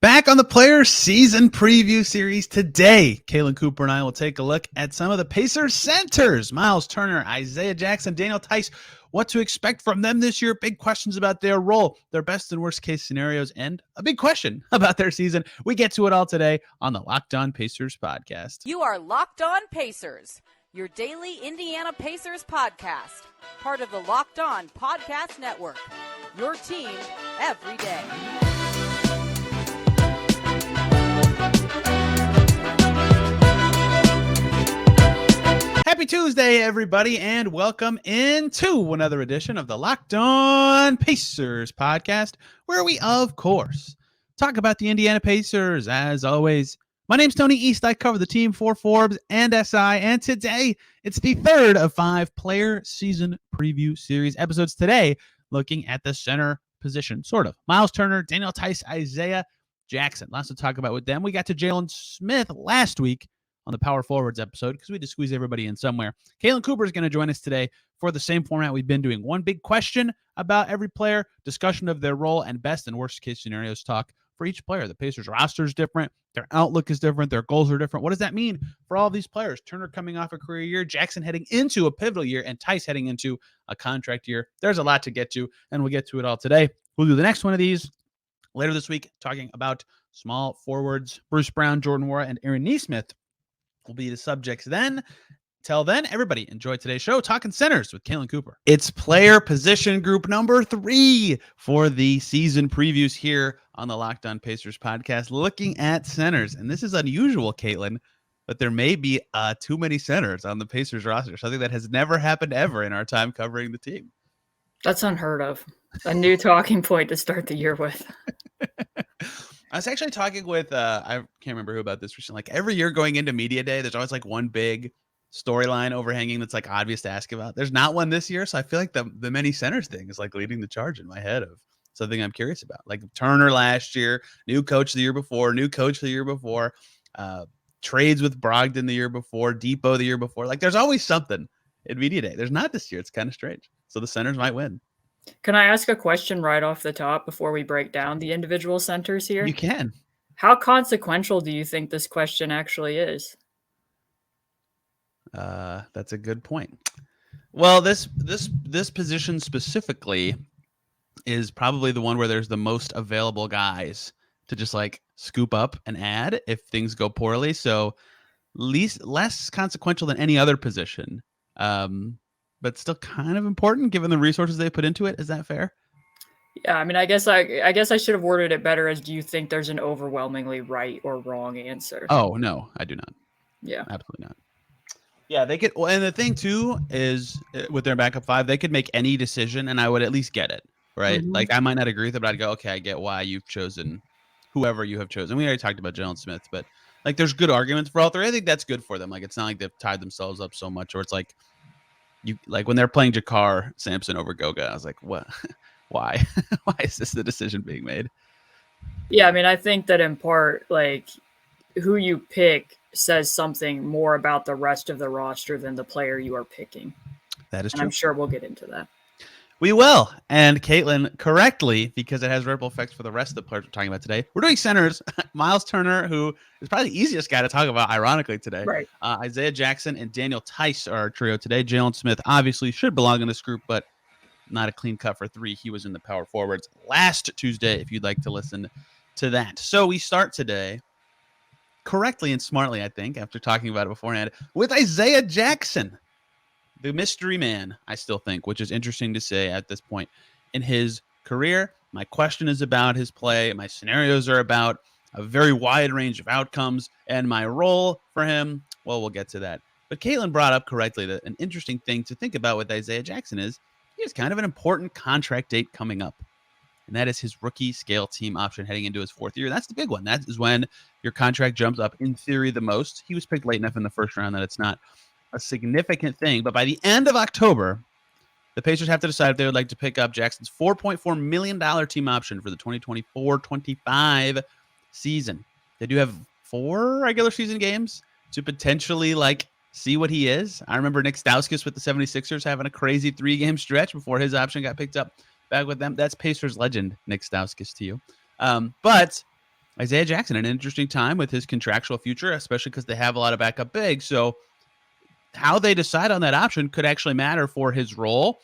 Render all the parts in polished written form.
Back on the Players Season Preview Series today, Kaylin Cooper and I will take a look at some of the Pacers centers. Myles Turner, Isaiah Jackson, Daniel Theis, what to expect from them this year. Big questions about their role, their best and worst case scenarios, and a big question about their season. We get to it all today on the Locked On Pacers podcast. You are Locked On Pacers, your daily Indiana Pacers podcast, part of the Locked On Podcast Network, your team every day. Happy Tuesday, everybody, and welcome into another edition of the Locked On Pacers podcast, where we, of course, talk about the Indiana Pacers. As always, my name's Tony East. I cover the team for Forbes and SI, and today it's the third of 5 player season preview series episodes. Today, looking at the center position, sort of. Myles Turner, Daniel Theis, Isaiah Jackson. Lots to talk about with them. We got to Jalen Smith last week on the Power Forwards episode because we had to squeeze everybody in somewhere. Kaylin Cooper is going to join us today for the same format we've been doing. One big question about every player, discussion of their role, and best and worst case scenarios talk for each player. The Pacers roster is different. Their outlook is different. Their goals are different. What does that mean for all of these players? Turner coming off a career year, Jackson heading into a pivotal year, and Theis heading into a contract year. There's a lot to get to, and we'll get to it all today. We'll do the next one of these later this week, talking about small forwards. Bruce Brown, Jordan Nwora, and Aaron Nesmith will be the subjects then. Till then, everybody enjoy today's show, Talking Centers with Kaylin Cooper. It's player position group number 3 for the season previews here on the Locked On Pacers podcast, looking at centers. And this is unusual, Caitlin, but there may be too many centers on the Pacers roster, something that has never happened ever in our time covering the team. That's unheard of. A new talking point to start the year with. I was actually talking with, I can't remember who about this recently. Like every year going into media day, there's always like one big storyline overhanging that's like obvious to ask about. There's not one this year. So I feel like the many centers thing is like leading the charge in my head of something I'm curious about. Like Turner last year, new coach the year before, new coach the year before, trades with Brogdon the year before, Depot the year before. Like there's always something in media day. There's not this year. It's kind of strange. So the centers might win. Can I ask a question right off the top before we break down the individual centers here? You can. How consequential do you think this question actually is? That's a good point. Well, this position specifically is probably the one where there's the most available guys to just like scoop up and add if things go poorly. So less consequential than any other position. But still kind of important given the resources they put into it. Is that fair? Yeah, I mean, I guess I should have worded it better as, do you think there's an overwhelmingly right or wrong answer? Oh, no, I do not. Yeah. Absolutely not. Yeah, they could. Well, and the thing too is with their backup 5, they could make any decision and I would at least get it, right? Mm-hmm. Like I might not agree with it, but I'd go, okay, I get why you've chosen whoever you have chosen. We already talked about Jalen Smith, but like there's good arguments for all 3. I think that's good for them. Like it's not like they've tied themselves up so much, or it's like, you like when they're playing Jakar Sampson over Goga, I was like, what? Why? Why is this the decision being made? Yeah, I mean, I think that in part, like who you pick says something more about the rest of the roster than the player you are picking. That is true. And I'm sure we'll get into that. We will. And Caitlin, correctly, because it has ripple effects for the rest of the players we're talking about today, we're doing centers. Myles Turner, who is probably the easiest guy to talk about, ironically, today. Right. Isaiah Jackson and Daniel Theis are our trio today. Jalen Smith obviously should belong in this group, but not a clean cut for 3. He was in the power forwards last Tuesday, if you'd like to listen to that. So we start today correctly and smartly, I think, after talking about it beforehand, with Isaiah Jackson. The mystery man, I still think, which is interesting to say at this point in his career. My question is about his play. My scenarios are about a very wide range of outcomes. And my role for him, well, we'll get to that. But Caitlin brought up correctly that an interesting thing to think about with Isaiah Jackson is he has kind of an important contract date coming up. And that is his rookie scale team option heading into his 4th year. That's the big one. That is when your contract jumps up, in theory, the most. He was picked late enough in the first round that it's not a significant thing, but by the end of October, the Pacers have to decide if they would like to pick up Jackson's $4.4 million team option for the 2024-25 season. They do have 4 regular season games to potentially like see what he is. I remember Nick Stauskas with the 76ers having a crazy 3-game stretch before his option got picked up back with them. That's Pacers legend Nick Stauskas to you. But Isaiah Jackson at an interesting time with his contractual future, especially because they have a lot of backup bigs. So how they decide on that option could actually matter for his role.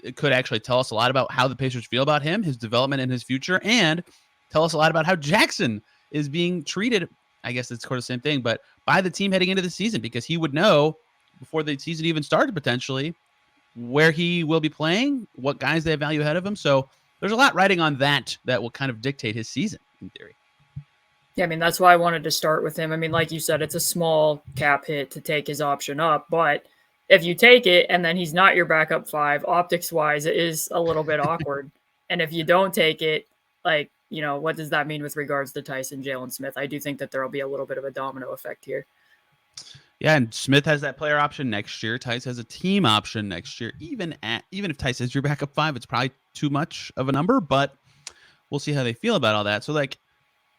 It could actually tell us a lot about how the Pacers feel about him, his development, and his future, and tell us a lot about how Jackson is being treated. I guess it's sort of the same thing, but by the team heading into the season, because he would know before the season even started potentially where he will be playing, what guys they have value ahead of him. So there's a lot riding on that will kind of dictate his season in theory. Yeah, I mean, that's why I wanted to start with him. I mean, like you said, it's a small cap hit to take his option up, but if you take it and then he's not your backup 5, optics-wise, it is a little bit awkward. And if you don't take it, like, what does that mean with regards to Theis and Jalen Smith? I do think that there will be a little bit of a domino effect here. Yeah, and Smith has that player option next year. Theis has a team option next year. Even if Theis is your backup 5, it's probably too much of a number, but we'll see how they feel about all that. So,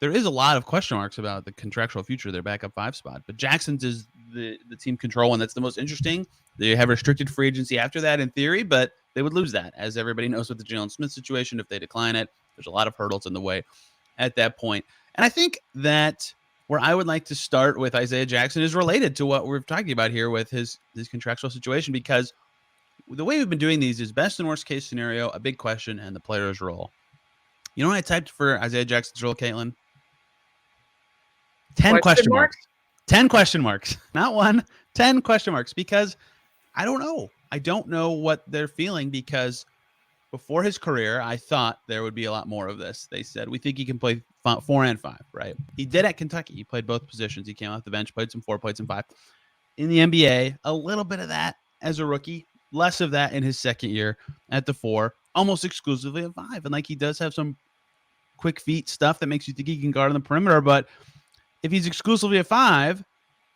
there is a lot of question marks about the contractual future of their backup 5 spot, but Jackson's is the team control one that's the most interesting. They have restricted free agency after that in theory, but they would lose that, as everybody knows with the Jalen Smith situation. If they decline it, there's a lot of hurdles in the way at that point. And I think that where I would like to start with Isaiah Jackson is related to what we're talking about here with his contractual situation, because the way we've been doing these is best and worst case scenario, a big question, and the player's role. You know what I typed for Isaiah Jackson's role, Caitlin? 10 question marks. 10 question marks. Not 1, 10 question marks, because I don't know. I don't know what they're feeling, because before his career, I thought there would be a lot more of this. They said, we think he can play 4 and 5, right? He did at Kentucky. He played both positions. He came off the bench, played some 4, played some 5. In the NBA, a little bit of that as a rookie, less of that in his second year at the 4, almost exclusively at 5. And he does have some quick feet stuff that makes you think he can guard on the perimeter, but if he's exclusively a 5,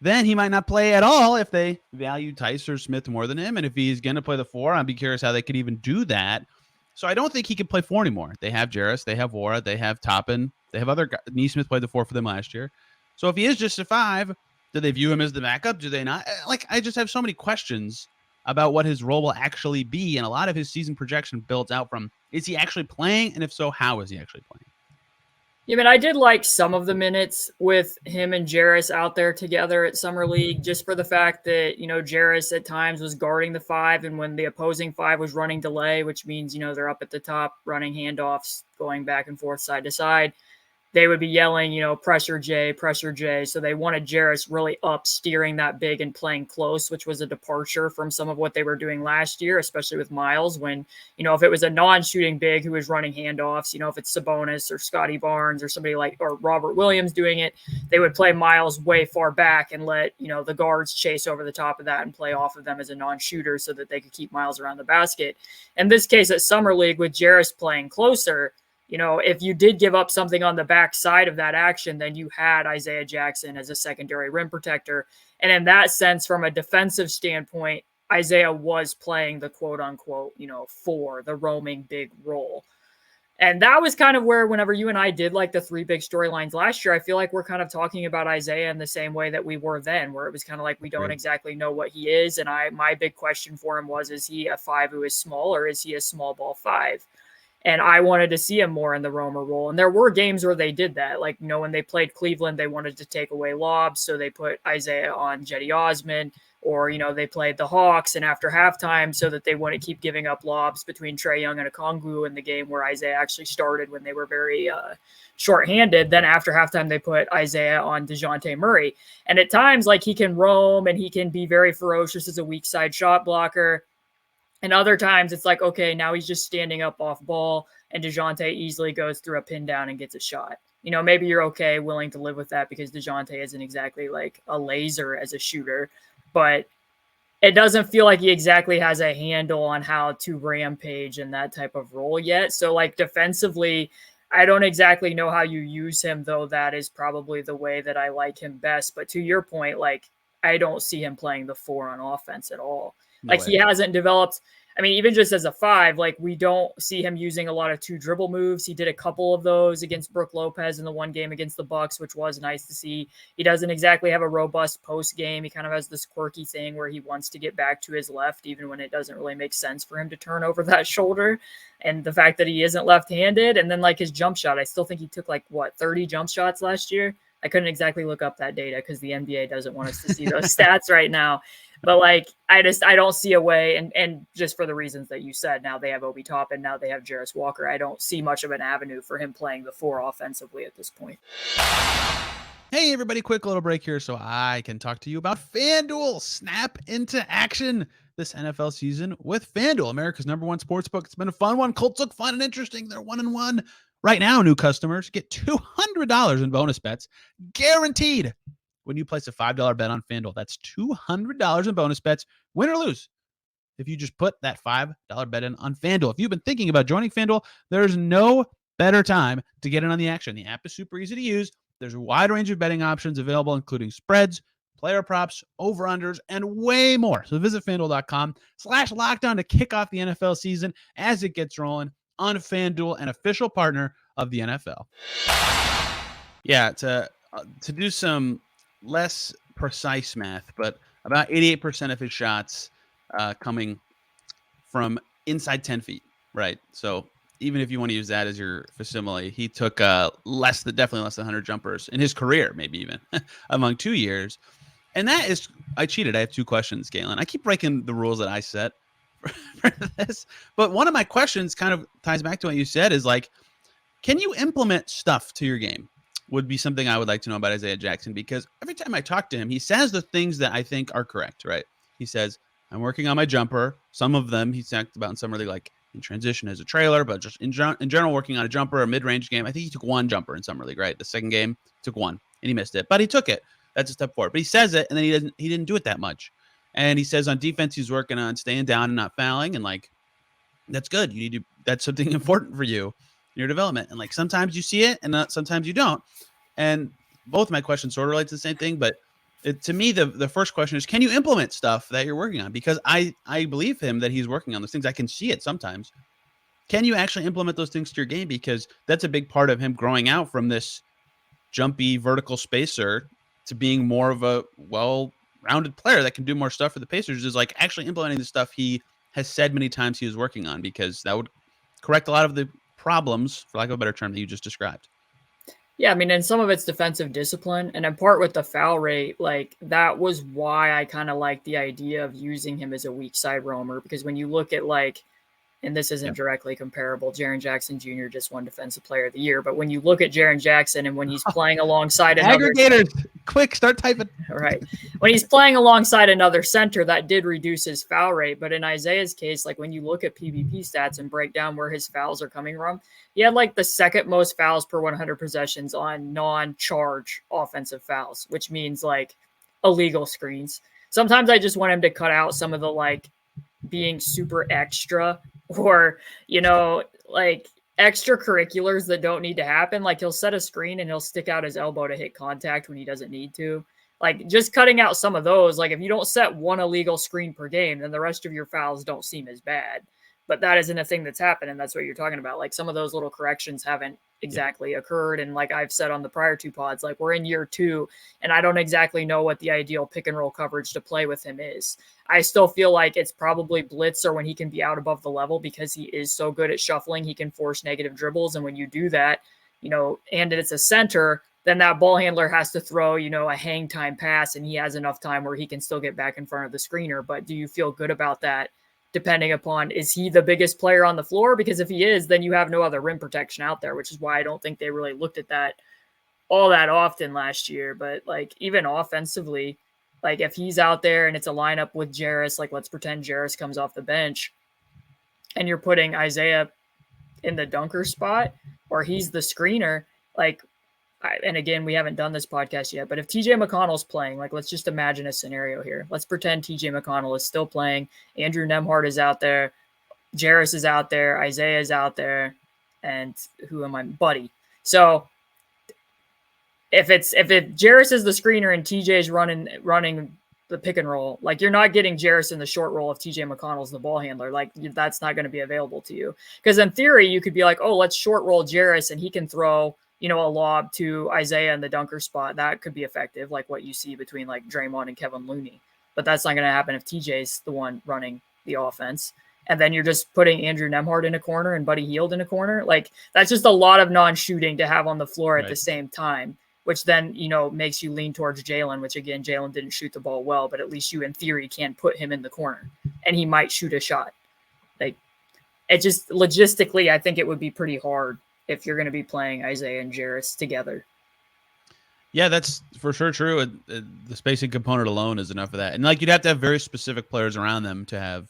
then he might not play at all if they value Theis or Smith more than him. And if he's going to play the 4, I'd be curious how they could even do that. So I don't think he can play 4 anymore. They have Jase, they have Wara, they have Toppin, they have other guys. Nesmith played the 4 for them last year. So if he is just a 5, do they view him as the backup? Do they not? I just have so many questions about what his role will actually be. And a lot of his season projection builds out from, is he actually playing? And if so, how is he actually playing? Yeah, I mean, I did like some of the minutes with him and Jase out there together at Summer League, just for the fact that, Jase at times was guarding the 5, and when the opposing 5 was running delay, which means, they're up at the top running handoffs, going back and forth side to side, they would be yelling, pressure J, pressure J. So they wanted Jase really up, steering that big and playing close, which was a departure from some of what they were doing last year, especially with Myles, when, if it was a non-shooting big who was running handoffs, if it's Sabonis or Scotty Barnes or somebody or Robert Williams doing it, they would play Myles way far back and let, the guards chase over the top of that and play off of them as a non-shooter so that they could keep Myles around the basket. In this case at Summer League with Jase playing closer, if you did give up something on the back side of that action, then you had Isaiah Jackson as a secondary rim protector. And in that sense, from a defensive standpoint, Isaiah was playing the quote unquote, 4, the roaming big role. And that was kind of where, whenever you and I did the 3 big storylines last year, I feel like we're kind of talking about Isaiah in the same way that we were then, where it was kind of we don't exactly know what he is. And my big question for him was, is he a 5 who is small, or is he a small ball 5? And I wanted to see him more in the roamer role. And there were games where they did that. When they played Cleveland, they wanted to take away lobs. So they put Isaiah on Cedi Osman, or, they played the Hawks. And after halftime, so that they wouldn't keep giving up lobs between Trae Young and Okongwu in the game where Isaiah actually started when they were very shorthanded. Then after halftime, they put Isaiah on DeJounte Murray. And at times, he can roam and he can be very ferocious as a weak side shot blocker. And other times it's okay, now he's just standing up off ball and DeJounte easily goes through a pin down and gets a shot. Maybe you're willing to live with that because DeJounte isn't exactly a laser as a shooter, but it doesn't feel like he exactly has a handle on how to rampage in that type of role yet. So defensively, I don't exactly know how you use him, though that is probably the way that I like him best. But to your point, I don't see him playing the 4 on offense at all. He hasn't developed. I mean, even just as a 5, like we don't see him using a lot of 2 dribble moves. He did a couple of those against Brooke Lopez in the one game against the Bucks, which was nice to see. He doesn't exactly have a robust post game. He kind of has this quirky thing where he wants to get back to his left, even when it doesn't really make sense for him to turn over that shoulder. And the fact that he isn't left-handed, and then like his jump shot, I still think he took 30 jump shots last year. I couldn't exactly look up that data because the NBA doesn't want us to see those stats right now. But I don't see a way, and just for the reasons that you said, now they have Obi Toppin, now they have Jarace Walker. I don't see much of an avenue for him playing the 4 offensively at this point. Hey everybody, quick little break here so I can talk to you about FanDuel. Snap into action this NFL season with FanDuel, America's #1 sportsbook. It's been a fun one. Colts look fun and interesting. They're 1-1. Right now, new customers get $200 in bonus bets guaranteed when you place a $5 bet on FanDuel. That's $200 in bonus bets, win or lose, if you just put that $5 bet in on FanDuel. If you've been thinking about joining FanDuel, there's no better time to get in on the action. The app is super easy to use. There's a wide range of betting options available, including spreads, player props, over-unders, and way more. So visit FanDuel.com/LockedOn to kick off the NFL season as it gets rolling on FanDuel, an official partner of the NFL. Yeah, to do some less precise math, but about 88% of his shots coming from inside 10 feet, right? So even if you want to use that as your facsimile, he took definitely less than 100 jumpers in his career, maybe even among 2 years. And that is, I cheated. I have 2 questions, Galen. I keep breaking the rules that I set for this. But one of my questions kind of ties back to what you said is can you implement stuff to your game? Would be something I would like to know about Isaiah Jackson, because every time I talk to him, he says the things that I think are correct, right? He says, I'm working on my jumper. Some of them he's talked about in summer league, in transition as a trailer, but just in general, working on a jumper, a mid-range game. I think he took 1 jumper in summer league, right? The second game, took 1, and he missed it, but he took it. That's a step forward. But he says it, and then he didn't do it that much. And he says on defense, he's working on staying down and not fouling, and that's good. That's something important for you in your development. And sometimes you see it, and sometimes you don't. And both my questions sort of relate to the same thing, but to me, the first question is, can you implement stuff that you're working on? Because I believe him that he's working on those things. I can see it sometimes. Can you actually implement those things to your game? Because that's a big part of him growing out from this jumpy vertical spacer to being more of a well-rounded player that can do more stuff for the Pacers, is actually implementing the stuff he has said many times he was working on, because that would correct a lot of the problems, for lack of a better term, that you just described. Yeah, I mean, and some of it's defensive discipline, and in part with the foul rate, that was why I kind of like the idea of using him as a weak side roamer, because when you look at and this isn't directly comparable, Jaren Jackson Jr. just won Defensive Player of the Year, but when you look at Jaren Jackson and when he's playing alongside another aggregators, quick, start typing. Right. When he's playing alongside another center, that did reduce his foul rate. But in Isaiah's case, when you look at PvP stats and break down where his fouls are coming from, he had the second most fouls per 100 possessions on non-charge offensive fouls, which means illegal screens. Sometimes I just want him to cut out some of the being super extra, or extracurriculars that don't need to happen. He'll set a screen and he'll stick out his elbow to hit contact when he doesn't need to. Just cutting out some of those. If you don't set 1 illegal screen per game, then the rest of your fouls don't seem as bad. But that isn't a thing that's happened, and that's what you're talking about. Some of those little corrections haven't exactly occurred, and I've said on the prior 2 pods, we're in year 2, and I don't exactly know what the ideal pick and roll coverage to play with him is. I still feel it's probably blitz, or when he can be out above the level, because he is so good at shuffling, he can force negative dribbles, and when you do that, and it's a center, then that ball handler has to throw, a hang time pass, and he has enough time where he can still get back in front of the screener. But do you feel good about that? Depending upon, is he the biggest player on the floor? Because if he is, then you have no other rim protection out there, which is why I don't think they really looked at that all that often last year. But even offensively, if he's out there and it's a lineup with Jarace, let's pretend Jarace comes off the bench and you're putting Isaiah in the dunker spot, or he's the screener, and again, we haven't done this podcast yet, but if TJ McConnell's playing, let's just imagine a scenario here. Let's pretend TJ McConnell is still playing. Andrew Nembhard is out there. Jarace is out there. Isaiah is out there. And who am I? Buddy. So if Jarace is the screener and TJ is running the pick and roll. Like, you're not getting Jase in the short roll if TJ McConnell's the ball handler. Like, that's not going to be available to you. Because in theory, you could be like, oh, let's short roll Jase and he can throw, a lob to Isaiah in the dunker spot. That could be effective, like what you see between like Draymond and Kevin Looney. But that's not going to happen if TJ's the one running the offense. And then you're just putting Andrew Nembhard in a corner and Buddy Hield in a corner. Like, that's just a lot of non-shooting to have on the floor at the same time, which then, makes you lean towards Jalen, which again, Jalen didn't shoot the ball well, but at least you in theory can put him in the corner and he might shoot a shot. Like, it just logistically, I think it would be pretty hard if you're going to be playing Isaiah and Jase together. Yeah, that's for sure true. The spacing component alone is enough of that. And like, you'd have to have very specific players around them to have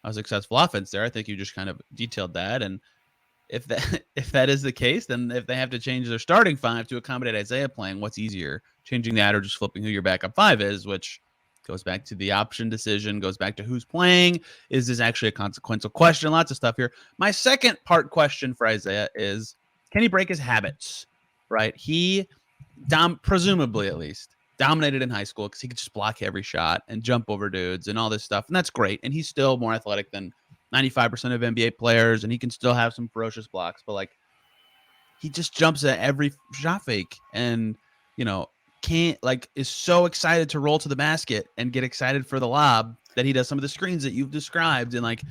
a successful offense there. I think you just kind of detailed that. And if that is the case, then if they have to change their starting five to accommodate Isaiah playing, what's easier, changing that or just flipping who your backup five is, which goes back to the option decision, goes back to who's playing. Is this actually a consequential question? Lots of stuff here. My second part question for Isaiah is, can he break his habits? Right? He presumably at least dominated in high school because he could just block every shot and jump over dudes and all this stuff. And that's great. And he's still more athletic than 95% of NBA players, and he can still have some ferocious blocks, but like, he just jumps at every shot fake and, is so excited to roll to the basket and get excited for the lob that he does some of the screens that you've described. And like,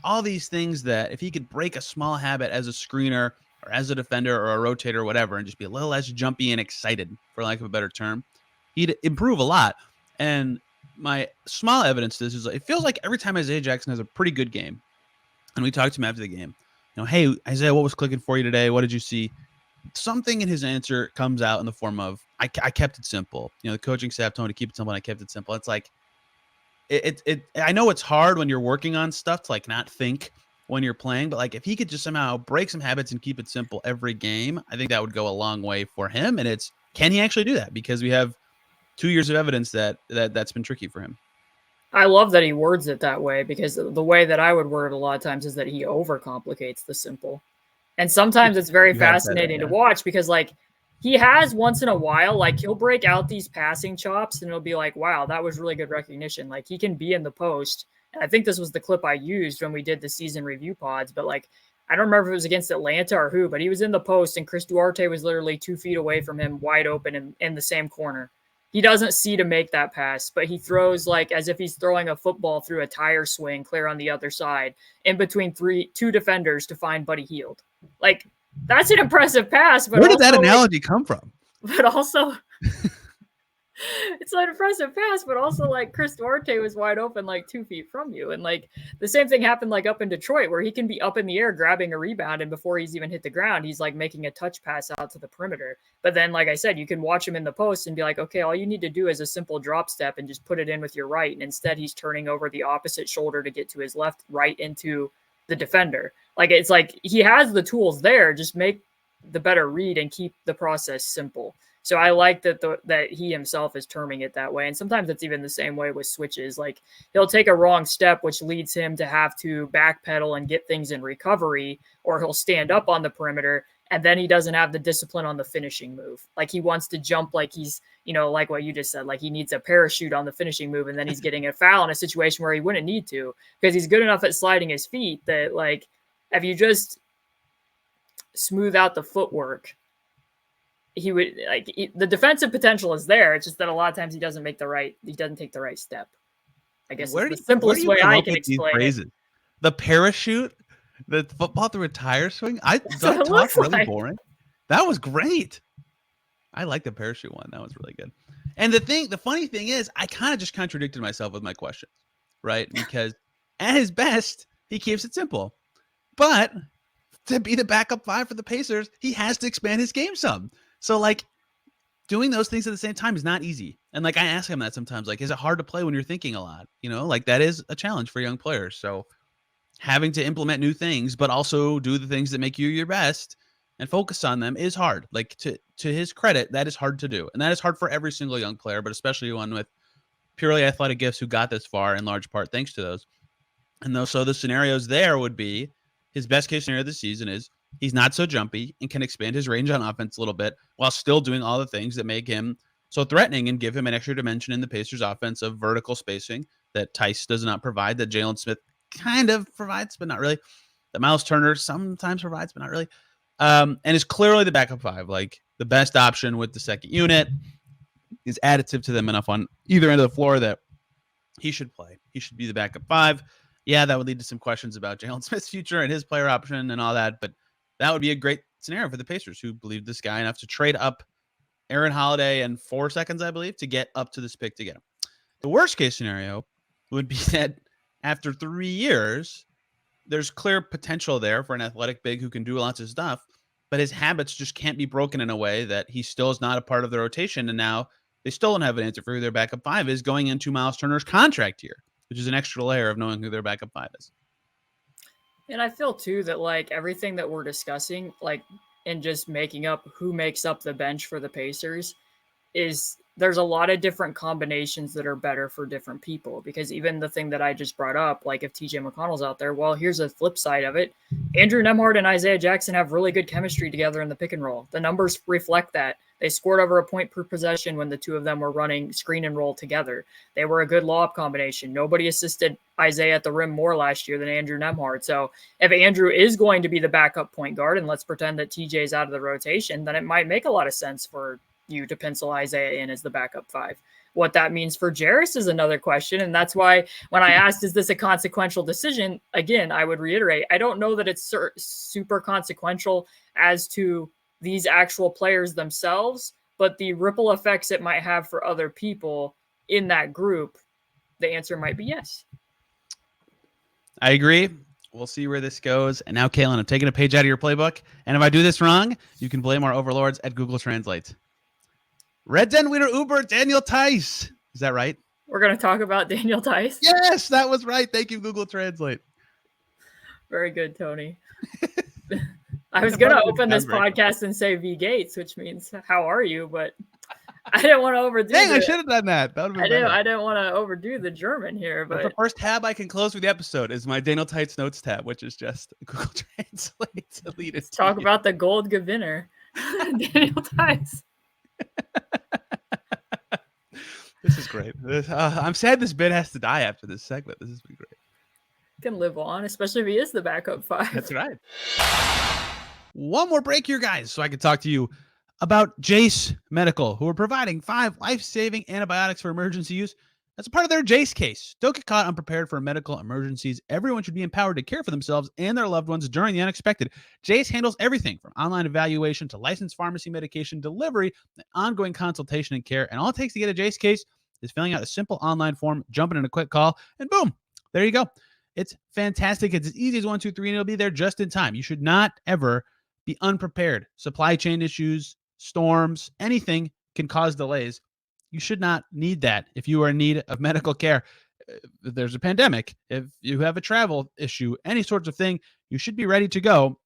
all these things that if he could break a small habit as a screener or as a defender or a rotator or whatever, and just be a little less jumpy and excited, for lack of a better term, he'd improve a lot. And my small evidence to this is, it feels like every time Isaiah Jackson has a pretty good game, and we talked to him after the game, hey, Isaiah, what was clicking for you today? What did you see? Something in his answer comes out in the form of, I kept it simple. The coaching staff told me to keep it simple, and I kept it simple. It's like, I know it's hard when you're working on stuff to like not think when you're playing, but like, if he could just somehow break some habits and keep it simple every game, I think that would go a long way for him. And can he actually do that? Because we have 2 years of evidence that's been tricky for him. I love that he words it that way, because the way that I would word it a lot of times is that he overcomplicates the simple. And sometimes it's very fascinating to watch, because like, he has once in a while, like, he'll break out these passing chops and it'll be like, wow, that was really good recognition. Like, he can be in the post. And I think this was the clip I used when we did the season review pods, but like, I don't remember if it was against Atlanta or who, but he was in the post and Chris Duarte was literally 2 feet away from him, wide open in the same corner. He doesn't see to make that pass, but he throws like as if he's throwing a football through a tire swing clear on the other side, in between two defenders to find Buddy Hield. Like, that's an impressive pass. But where did that analogy come from? But also, it's an impressive pass, but also like Chris Duarte was wide open like 2 feet from you. And like the same thing happened like up in Detroit, where he can be up in the air grabbing a rebound, and before he's even hit the ground, he's like making a touch pass out to the perimeter. But then, like I said, you can watch him in the post and be like, okay, all you need to do is a simple drop step and just put it in with your right. And instead he's turning over the opposite shoulder to get to his left, right into the defender. Like, it's like he has the tools there, just make the better read and keep the process simple. So I like that he himself is terming it that way. And sometimes it's even the same way with switches. Like, he'll take a wrong step, which leads him to have to backpedal and get things in recovery, or he'll stand up on the perimeter and then he doesn't have the discipline on the finishing move. Like, he wants to jump like he's, like what you just said, like he needs a parachute on the finishing move, and then he's getting a foul in a situation where he wouldn't need to, because he's good enough at sliding his feet that, like, if you just smooth out the footwork, he would the defensive potential is there. It's just that a lot of times he doesn't take the right step. I guess it's the simplest way I can explain it. The parachute, the football through a tire swing. That talk really boring. That was great. I like the parachute one. That was really good. And the funny thing is, I kind of just contradicted myself with my questions, right? Because at his best, he keeps it simple. But to be the backup five for the Pacers, he has to expand his game some. So, like, doing those things at the same time is not easy. And, like, I ask him that sometimes, like, is it hard to play when you're thinking a lot? Like, that is a challenge for young players. So having to implement new things, but also do the things that make you your best and focus on them is hard. Like, to his credit, that is hard to do. And that is hard for every single young player, but especially one with purely athletic gifts who got this far in large part thanks to those. And so the scenarios there would be, his best case scenario this season is he's not so jumpy and can expand his range on offense a little bit while still doing all the things that make him so threatening and give him an extra dimension in the Pacers offense of vertical spacing that Theis does not provide, that Jalen Smith kind of provides, but not really, that Myles Turner sometimes provides, but not really, and is clearly the backup five, like the best option with the second unit, is additive to them enough on either end of the floor that he should play. He should be the backup five. Yeah, that would lead to some questions about Jalen Smith's future and his player option and all that, but that would be a great scenario for the Pacers, who believe this guy enough to trade up Aaron Holiday in 4 seconds, I believe, to get up to this pick to get him. The worst case scenario would be that after 3 years, there's clear potential there for an athletic big who can do lots of stuff, but his habits just can't be broken in a way that he still is not a part of the rotation. And now they still don't have an answer for who their backup five is going into Myles Turner's contract here, which is an extra layer of knowing who their backup five is. And I feel too that like everything that we're discussing, like and just making up who makes up the bench for the Pacers, is there's a lot of different combinations that are better for different people. Because even the thing that I just brought up, like if TJ McConnell's out there, well, here's a flip side of it. Andrew Nembhard and Isaiah Jackson have really good chemistry together in the pick and roll. The numbers reflect that. They scored over a point per possession when the two of them were running screen and roll together. They were a good lob combination. Nobody assisted Isaiah at the rim more last year than Andrew Nembhard. So if Andrew is going to be the backup point guard, and let's pretend that TJ is out of the rotation, then it might make a lot of sense for you to pencil Isaiah in as the backup five. What that means for Jase is another question. And that's why when I asked, is this a consequential decision? Again, I would reiterate, I don't know that it's super consequential as to these actual players themselves, but the ripple effects it might have for other people in that group, the answer might be yes. I agree. We'll see where this goes. And now, Kalen, I'm taking a page out of your playbook. And if I do this wrong, you can blame our overlords at Google Translate. Red Den Wiener Uber, Daniel Theis. Is that right? We're going to talk about Daniel Theis? Yes, that was right. Thank you, Google Translate. Very good, Tony. I was going to open this podcast and say V Gates, which means how are you? But I didn't want to overdo Dang, I should have done that. I didn't want to overdo the German here. But the first tab I can close for the episode is my Daniel Theis notes tab, which is just Google Translate. Let's talk about the Gold Gewinner, Daniel Theis. This is great. I'm sad this bit has to die after this segment. This has been great. Can live on, especially if he is the backup five. That's right. One more break here, guys, so I can talk to you about Jase Medical, who are providing 5 life-saving antibiotics for emergency use. That's a part of their Jase case. Don't get caught unprepared for medical emergencies. Everyone should be empowered to care for themselves and their loved ones during the unexpected. Jase handles everything from online evaluation to licensed pharmacy medication delivery, and ongoing consultation and care. And all it takes to get a Jase case is filling out a simple online form, jumping in a quick call, and boom, there you go. It's fantastic. It's as easy as 1, 2, 3, and it'll be there just in time. You should not ever be unprepared. Supply chain issues, storms, anything can cause delays. You should not need that if you are in need of medical care. If there's a pandemic, if you have a travel issue, any sorts of thing, you should be ready to go.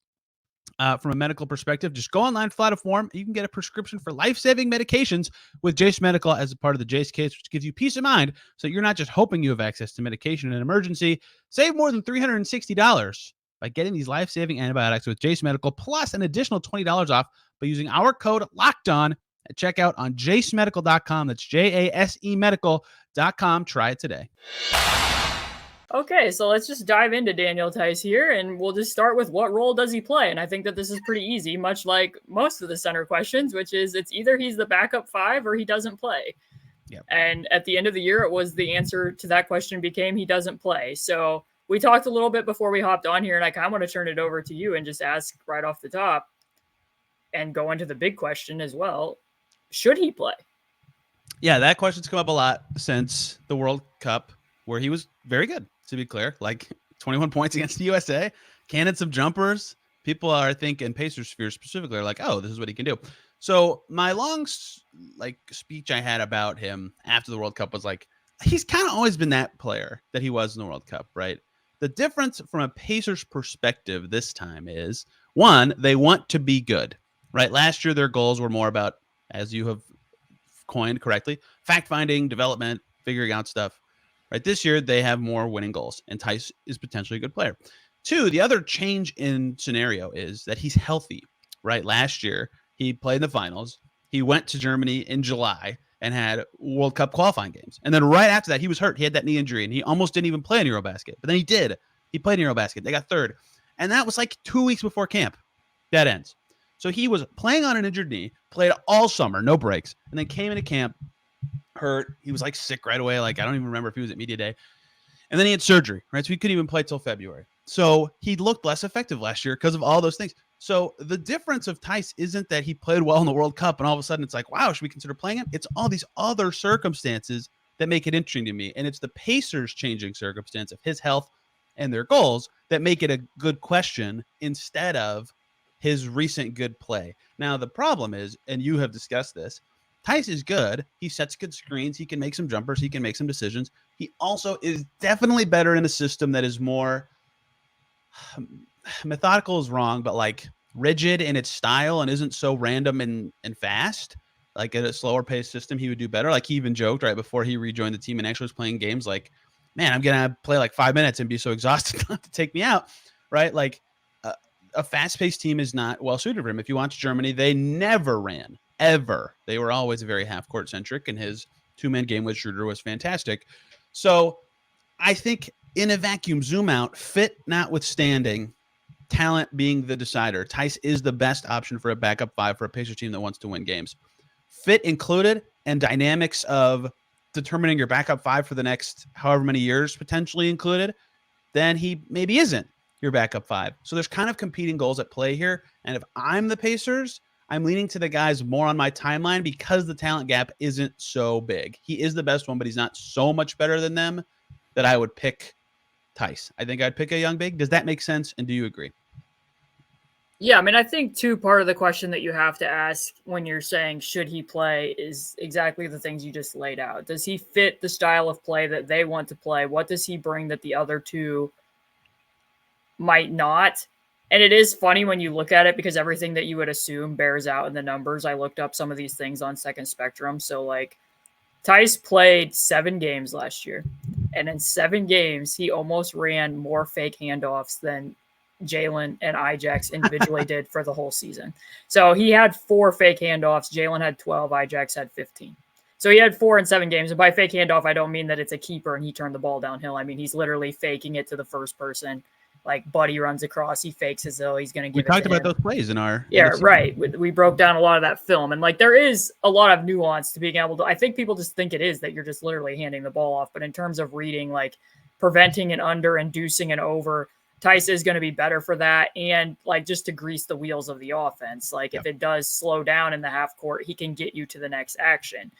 From a medical perspective, just go online, fill out a form. You can get a prescription for life-saving medications with Jase Medical as a part of the Jase case, which gives you peace of mind so you're not just hoping you have access to medication in an emergency. Save more than $360 by getting these life-saving antibiotics with Jase Medical, plus an additional $20 off by using our code LOCKEDON at checkout on jasemedical.com. That's JASE medical.com. Try it today. Okay, so let's just dive into Daniel Theis here, and we'll just start with what role does he play? And I think that this is pretty easy, much like most of the center questions, which is it's either he's the backup five or he doesn't play. Yep. And at the end of the year, it was the answer to that question became he doesn't play. So we talked a little bit before we hopped on here, and I kind of want to turn it over to you and just ask right off the top and go into the big question as well. Should he play? Yeah, that question's come up a lot since the World Cup, where he was very good, to be clear. Like 21 points against the USA, canned some jumpers. People are, I think, in Pacers sphere specifically, are like, oh, this is what he can do. So my long speech I had about him after the World Cup was like, he's kind of always been that player that he was in the World Cup, right? The difference from a Pacers perspective this time is, one, they want to be good, right? Last year, their goals were more about, as you have coined correctly, fact-finding, development, figuring out stuff. Right, this year, they have more winning goals, and Theis is potentially a good player. 2, the other change in scenario is that he's healthy, right? Last year, he played in the finals. He went to Germany in July and had World Cup qualifying games. And then right after that, he was hurt. He had that knee injury, and he almost didn't even play in Eurobasket. But then he did. He played in Eurobasket. They got third. And that was like 2 weeks before camp. That ends. So he was playing on an injured knee, played all summer, no breaks, and then came into camp hurt. He was like sick right away. Like, I don't even remember if he was at media day. And then he had surgery, right? So he couldn't even play till February. So he looked less effective last year because of all those things. So the difference of Theis isn't that he played well in the World Cup and all of a sudden it's like, wow, should we consider playing him? It's all these other circumstances that make it interesting to me. And it's the Pacers changing circumstance of his health and their goals that make it a good question instead of his recent good play. Now, the problem is, and you have discussed this, Theis is good. He sets good screens. He can make some jumpers. He can make some decisions. He also is definitely better in a system that is more methodical is wrong, but like rigid in its style and isn't so random and fast. Like at a slower paced system, he would do better. Like he even joked right before he rejoined the team and actually was playing games like, man, I'm going to play like 5 minutes and be so exhausted not to take me out. Right. Like a fast paced team is not well suited for him. If you watch Germany, they never ran ever. They were always very half court centric, and his 2-man game with Schroeder was fantastic. So I think in a vacuum, zoom out, fit notwithstanding, talent being the decider, Theis is the best option for a backup 5 for a Pacers team that wants to win games. Fit included and dynamics of determining your backup 5 for the next however many years potentially included, then he maybe isn't your backup 5. So there's kind of competing goals at play here. And if I'm the Pacers, I'm leaning to the guys more on my timeline because the talent gap isn't so big. He is the best one, but he's not so much better than them that I would pick Theis. I think I'd pick a young big. Does that make sense? And do you agree? Yeah, I mean, I think part of the question that you have to ask when you're saying should he play is exactly the things you just laid out. Does he fit the style of play that they want to play? What does he bring that the other two might not? And it is funny when you look at it because everything that you would assume bears out in the numbers. I looked up some of these things on Second Spectrum. So like Theis played 7 games last year. And in 7 games, he almost ran more fake handoffs than Jalen and Ijax individually did for the whole season. So he had 4 fake handoffs. Jalen had 12. Ijax had 15. So he had 4 in 7 games. And by fake handoff, I don't mean that it's a keeper and he turned the ball downhill. I mean, he's literally faking it to the first person. Like Buddy runs across, he fakes as though he's going to give it to him. We talked about those plays in our... Yeah, right. We broke down a lot of that film. And like there is a lot of nuance to being able to... I think people just think it is that you're just literally handing the ball off. But in terms of reading, like preventing an under, inducing an over, Theis is going to be better for that. And like just to grease the wheels of the offense. Like if it does slow down in the half court, he can get you to the next action.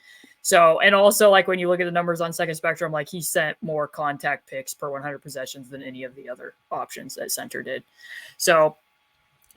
So, and also like when you look at the numbers on Second Spectrum, like he sent more contact picks per 100 possessions than any of the other options that center did. So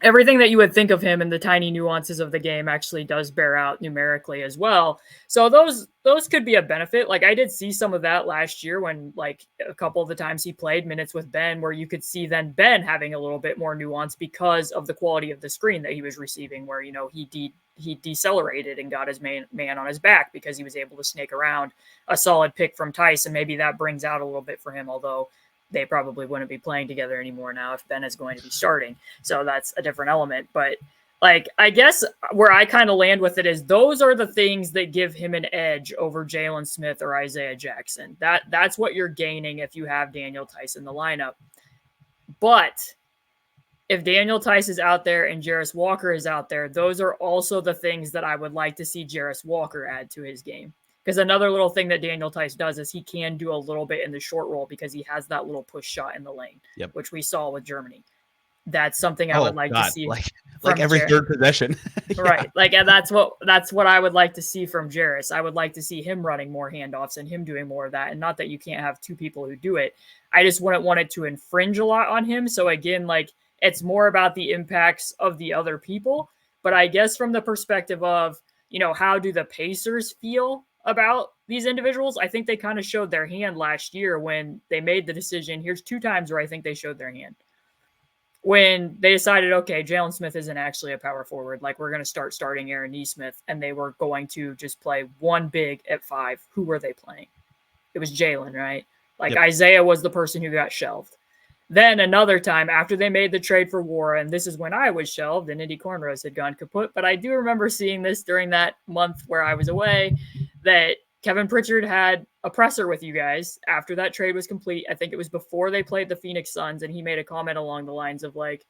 everything that you would think of him and the tiny nuances of the game actually does bear out numerically as well. So those could be a benefit. Like I did see some of that last year when like a couple of the times he played minutes with Ben, where you could see then Ben having a little bit more nuance because of the quality of the screen that he was receiving, where, you know, he decelerated and got his man on his back because he was able to snake around a solid pick from Theis. And maybe that brings out a little bit for him, although they probably wouldn't be playing together anymore now if Ben is going to be starting. So that's a different element. But like, I guess where I kind of land with it is those are the things that give him an edge over Jalen Smith or Isaiah Jackson. That's what you're gaining if you have Daniel Theis in the lineup. But if Daniel Theis is out there and Jarace Walker is out there, those are also the things that I would like to see Jarace Walker add to his game. Because another little thing that Daniel Theis does is he can do a little bit in the short roll because he has that little push shot in the lane, which we saw with Germany. That's something I would like to see. Like every third possession. Right. Like, and that's what I would like to see from Jarace. I would like to see him running more handoffs and him doing more of that. And not that you can't have 2 people who do it. I just wouldn't want it to infringe a lot on him. So again, like it's more about the impacts of the other people. But I guess from the perspective of, you know, how do the Pacers feel about these individuals? I think they kind of showed their hand last year when they made the decision. Here's 2 times where I think they showed their hand. When they decided, okay, Jalen Smith isn't actually a power forward. Like we're going to starting Aaron Nesmith, and they were going to just play 1 big at 5. Who were they playing? It was Jalen, right? Like Isaiah was the person who got shelved. Then another time after they made the trade for Wara, and this is when I was shelved and Indy Cornrows had gone kaput, but I do remember seeing this during that month where I was away. that Kevin Pritchard had a presser with you guys after that trade was complete. I think it was before they played the Phoenix Suns, and he made a comment along the lines of like,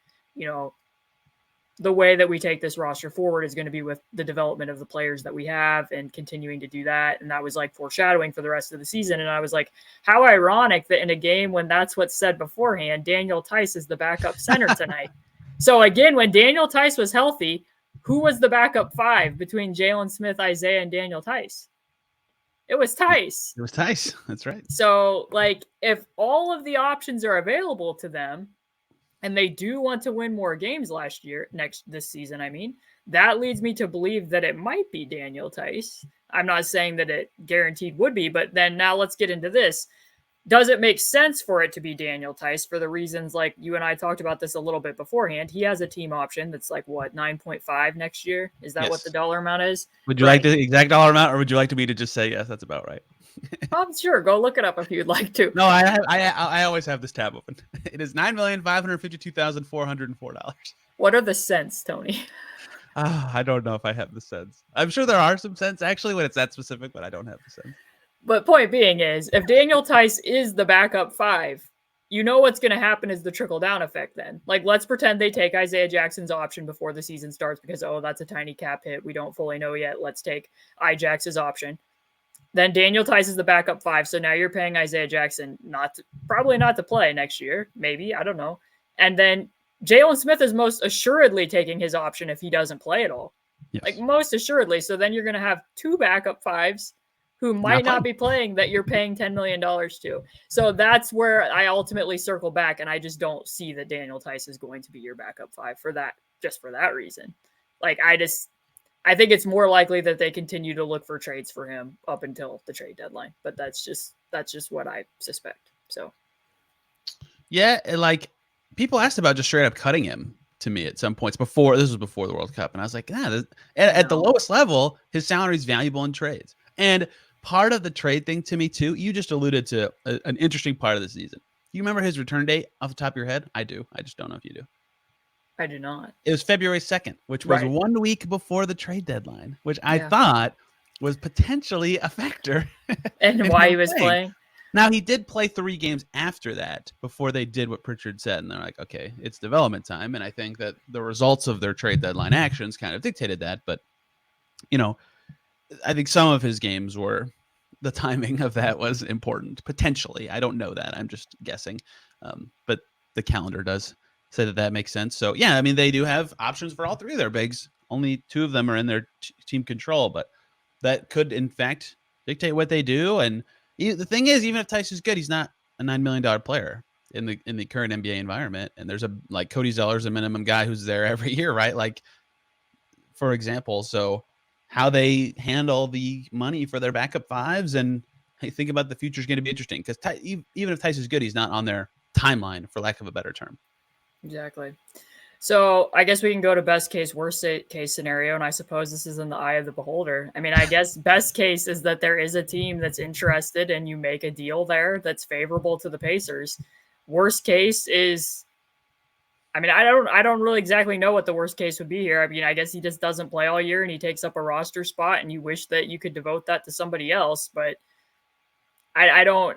the way that we take this roster forward is going to be with the development of the players that we have and continuing to do that. And that was like foreshadowing for the rest of the season. And I was like, how ironic that in a game when that's what's said beforehand, Daniel Theis is the backup center tonight. So again, when Daniel Theis was healthy, who was the backup 5 between Jalen Smith, Isaiah, and Daniel Theis? It was Theis. It was Theis. That's right. So like if all of the options are available to them, and they do want to win more games this season, that leads me to believe that it might be Daniel Theis. I'm not saying that it guaranteed would be, but then now let's get into this. Does it make sense for it to be Daniel Theis for the reasons like you and I talked about this a little bit beforehand? He has a team option that's like, 9.5 next year? Is that what the dollar amount is? Would you like the exact dollar amount, or would you like me to just say, yes, that's about right? Sure. Go look it up if you'd like to. No, I always have this tab open. It is $9,552,404. What are the cents, Tony? I don't know if I have the cents. I'm sure there are some cents actually when it's that specific, but I don't have the cents. But point being is, if Daniel Theis is the backup 5, what's going to happen is the trickle down effect then. Like, let's pretend they take Isaiah Jackson's option before the season starts because, that's a tiny cap hit. We don't fully know yet. Let's take Ijax's option. Then Daniel Theis is the backup 5. So now you're paying Isaiah Jackson probably not to play next year. Maybe. I don't know. And then Jalen Smith is most assuredly taking his option if he doesn't play at all. Yes. Like most assuredly. So then you're going to have 2 backup 5s who might not be playing that you're paying $10 million to. So that's where I ultimately circle back. And I just don't see that Daniel Theis is going to be your backup 5 for that reason. Like I think it's more likely that they continue to look for trades for him up until the trade deadline, but that's just what I suspect. So, yeah, like people asked about just straight up cutting him to me at some points this was before the World Cup, and I was like, at the lowest level, his salary is valuable in trades. And part of the trade thing to me too, you just alluded to an interesting part of the season. You remember his return date off the top of your head? I do. I just don't know if you do. I do not. It was February 2nd, which was 1 week before the trade deadline, which I thought was potentially a factor. And why he was playing. Now, he did play 3 games after that before they did what Pritchard said. And they're like, okay, it's development time. And I think that the results of their trade deadline actions kind of dictated that. But, I think some of his games the timing of that was important, potentially. I don't know that. I'm just guessing. But the calendar does say that makes sense. So, yeah, they do have options for all 3 of their bigs. Only 2 of them are in their team control, but that could, in fact, dictate what they do. And the thing is, even if Theis is good, he's not a $9 million player in the current NBA environment. And there's Cody Zeller's a minimum guy who's there every year, right? Like, for example, so how they handle the money for their backup 5s and think about the future is going to be interesting because even if Theis is good, he's not on their timeline, for lack of a better term. Exactly. So I guess we can go to best case, worst case scenario. And I suppose this is in the eye of the beholder. I guess best case is that there is a team that's interested and you make a deal there that's favorable to the Pacers. Worst case is, I don't really exactly know what the worst case would be here. I guess he just doesn't play all year and he takes up a roster spot and you wish that you could devote that to somebody else. But I don't.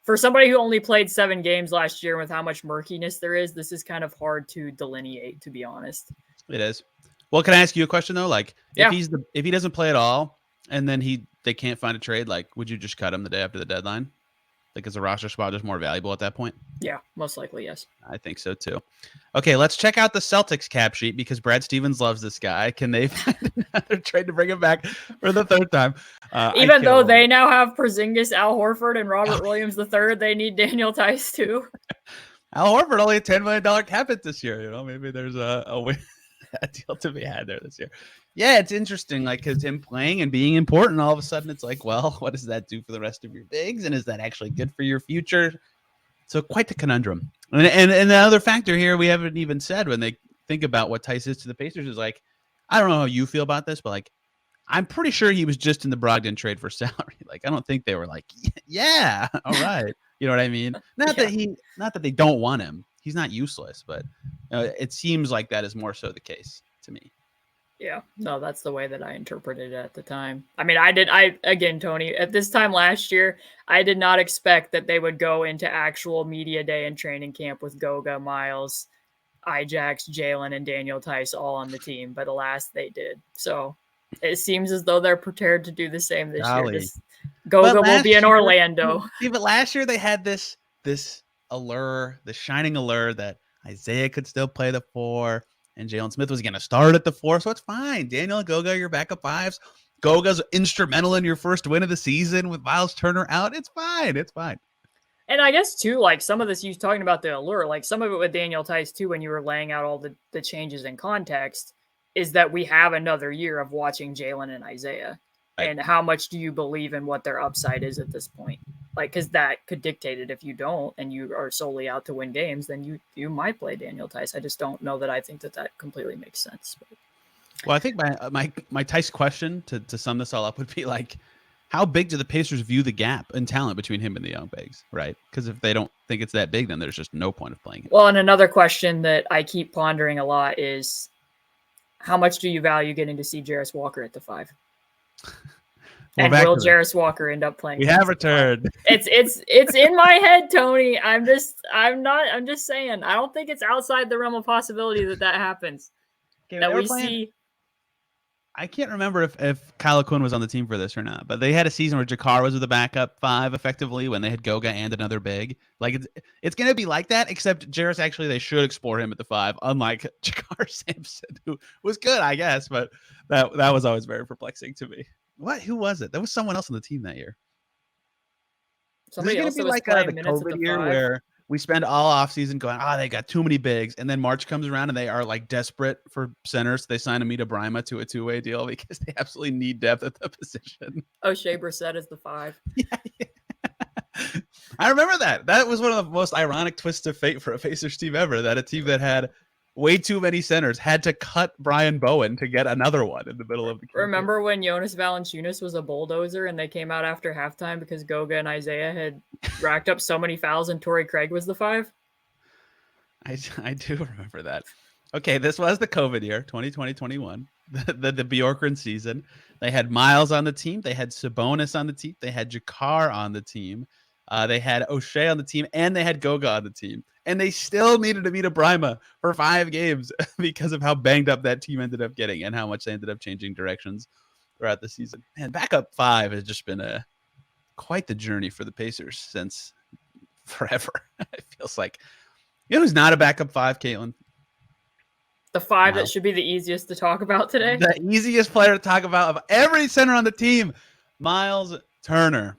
For somebody who only played 7 games last year with how much murkiness there is, this is kind of hard to delineate, to be honest. It is. Well, can I ask you a question though? Like, if he doesn't play at all, and then they can't find a trade, like, would you just cut him the day after the deadline? Like, is a roster spot just more valuable at that point? Yeah, most likely, yes. I think so too. Okay, let's check out the Celtics cap sheet because Brad Stevens loves this guy. Can they find another trade to bring him back for the 3rd time? Even though they now have Porzingis, Al Horford, and Robert Williams III, they need Daniel Theis too. Al Horford only a $10 million cap hit this year. Maybe there's a deal to be had there this year. Yeah, it's interesting, like, because him playing and being important, all of a sudden it's like, well, what does that do for the rest of your bigs? And is that actually good for your future? So quite the conundrum. And the other factor here we haven't even said when they think about what Theis is to the Pacers is like, I don't know how you feel about this, but like, I'm pretty sure he was just in the Brogdon trade for salary. Like, I don't think they were like, yeah, all right. You know what I mean? Not that they don't want him. He's not useless, but it seems like that is more so the case to me. Yeah, no, that's the way that I interpreted it at the time. I mean, again, Tony, at this time last year, I did not expect that they would go into actual media day and training camp with Goga, Myles, Ijax, Jalen, and Daniel Theis all on the team, but alas, they did. So it seems as though they're prepared to do the same this year. Golly. Just Goga will be in Orlando. See, but last year they had this allure, the shining allure that Isaiah could still play the 4 and Jalen Smith was going to start at the 4. So it's fine. Daniel and Goga, your backup 5s. Goga's instrumental in your first win of the season with Myles Turner out. It's fine. It's fine. And I guess, too, like some of this, you talking about the allure, like some of it with Daniel Theis, too, when you were laying out all the changes in context, is that we have another year of watching Jalen and Isaiah. Right. And how much do you believe in what their upside is at this point? Like, because that could dictate it. If you don't and you are solely out to win games, then you might play Daniel Theis. I just don't know that I think that completely makes sense. But. Well, I think my Theis question to sum this all up would be like, how big do the Pacers view the gap in talent between him and the young bigs, right? Because if they don't think it's that big, then there's just no point of playing him. Well, and another question that I keep pondering a lot is, how much do you value getting to see Jarace Walker at the 5? And will Jarace Walker end up playing? We have returned. It's in my head, Tony. I'm just saying. I don't think it's outside the realm of possibility that happens. Okay, that we see. I can't remember if Kyle O'Quinn was on the team for this or not, but they had a season where Jakar was with the backup 5 effectively when they had Goga and another big. Like it's going to be like that, except Jarace actually they should explore him at the 5, unlike Jakar Sampson, who was good, I guess, but that was always very perplexing to me. Who was it? There was someone else on the team that year. Somebody else be like the COVID year 5? Where we spend all offseason going, they got too many bigs. And then March comes around and they are like desperate for centers. So they sign Amita Brima to a 2-way deal because they absolutely need depth at the position. Shea Brissett is the 5. Yeah. I remember that. That was one of the most ironic twists of fate for a Pacers team ever, that a team that had way too many centers had to cut Brian Bowen to get another one in the middle of the game. Remember when Jonas Valanciunas was a bulldozer and they came out after halftime because Goga and Isaiah had racked up so many fouls and Torrey Craig was the 5? I do remember that. Okay, this was the COVID year, 2020-21, the Bjorkgren season. They had Myles on the team. They had Sabonis on the team. They had Jakar on the team. They had O'Shea on the team, and they had Goga on the team. And they still needed Amita Brima for 5 games because of how banged up that team ended up getting and how much they ended up changing directions throughout the season. Man, backup 5 has just been quite the journey for the Pacers since forever. It feels like. You know who's not a backup 5, Caitlin? The 5 that should be the easiest to talk about today? The easiest player to talk about of every center on the team, Myles Turner,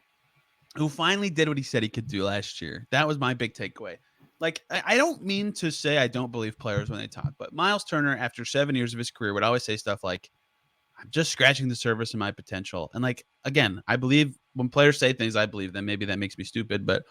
who finally did what he said he could do last year. That was my big takeaway. Like, I don't mean to say I don't believe players when they talk, but Myles Turner, after 7 years of his career, would always say stuff like, I'm just scratching the surface of my potential. And like, again, I believe when players say things, I believe them. Maybe that makes me stupid, but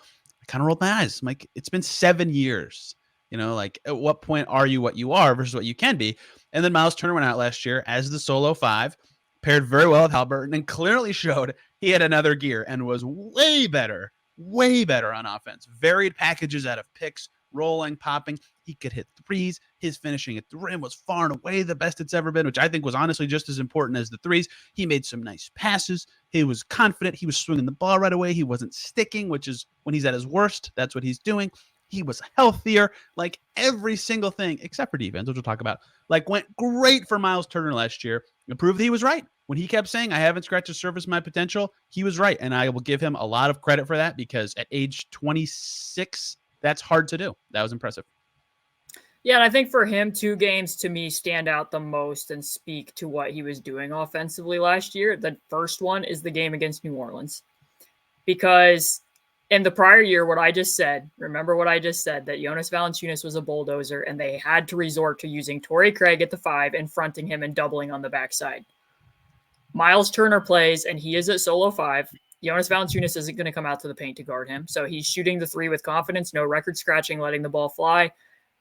I kind of rolled my eyes. I'm like, it's been 7 years. You know, like at what point are you what you are versus what you can be? And then Myles Turner went out last year as the solo 5, paired very well with Haliburton, and clearly showed he had another gear and was way better on offense. Varied packages out of picks, rolling, popping. He could hit threes. His finishing at the rim was far and away the best it's ever been, which I think was honestly just as important as the threes. He made some nice passes. He was confident. He was swinging the ball right away. He wasn't sticking, which is when he's at his worst. That's what he's doing. He was healthier. Like every single thing, except for defense, which we'll talk about, like went great for Myles Turner last year. And proved he was right. When he kept saying, I haven't scratched the surface of my potential, he was right. And I will give him a lot of credit for that because at age 26, that's hard to do. That was impressive. Yeah, and I think for him, 2 games to me stand out the most and speak to what he was doing offensively last year. The first one is the game against New Orleans. Because in the prior year, what I just said, remember what I just said, that Jonas Valanciunas was a bulldozer and they had to resort to using Torrey Craig at the 5 and fronting him and doubling on the backside. Myles Turner plays and he is at solo 5. Jonas Valanciunas isn't going to come out to the paint to guard him. So he's shooting the 3 with confidence, no record scratching, letting the ball fly.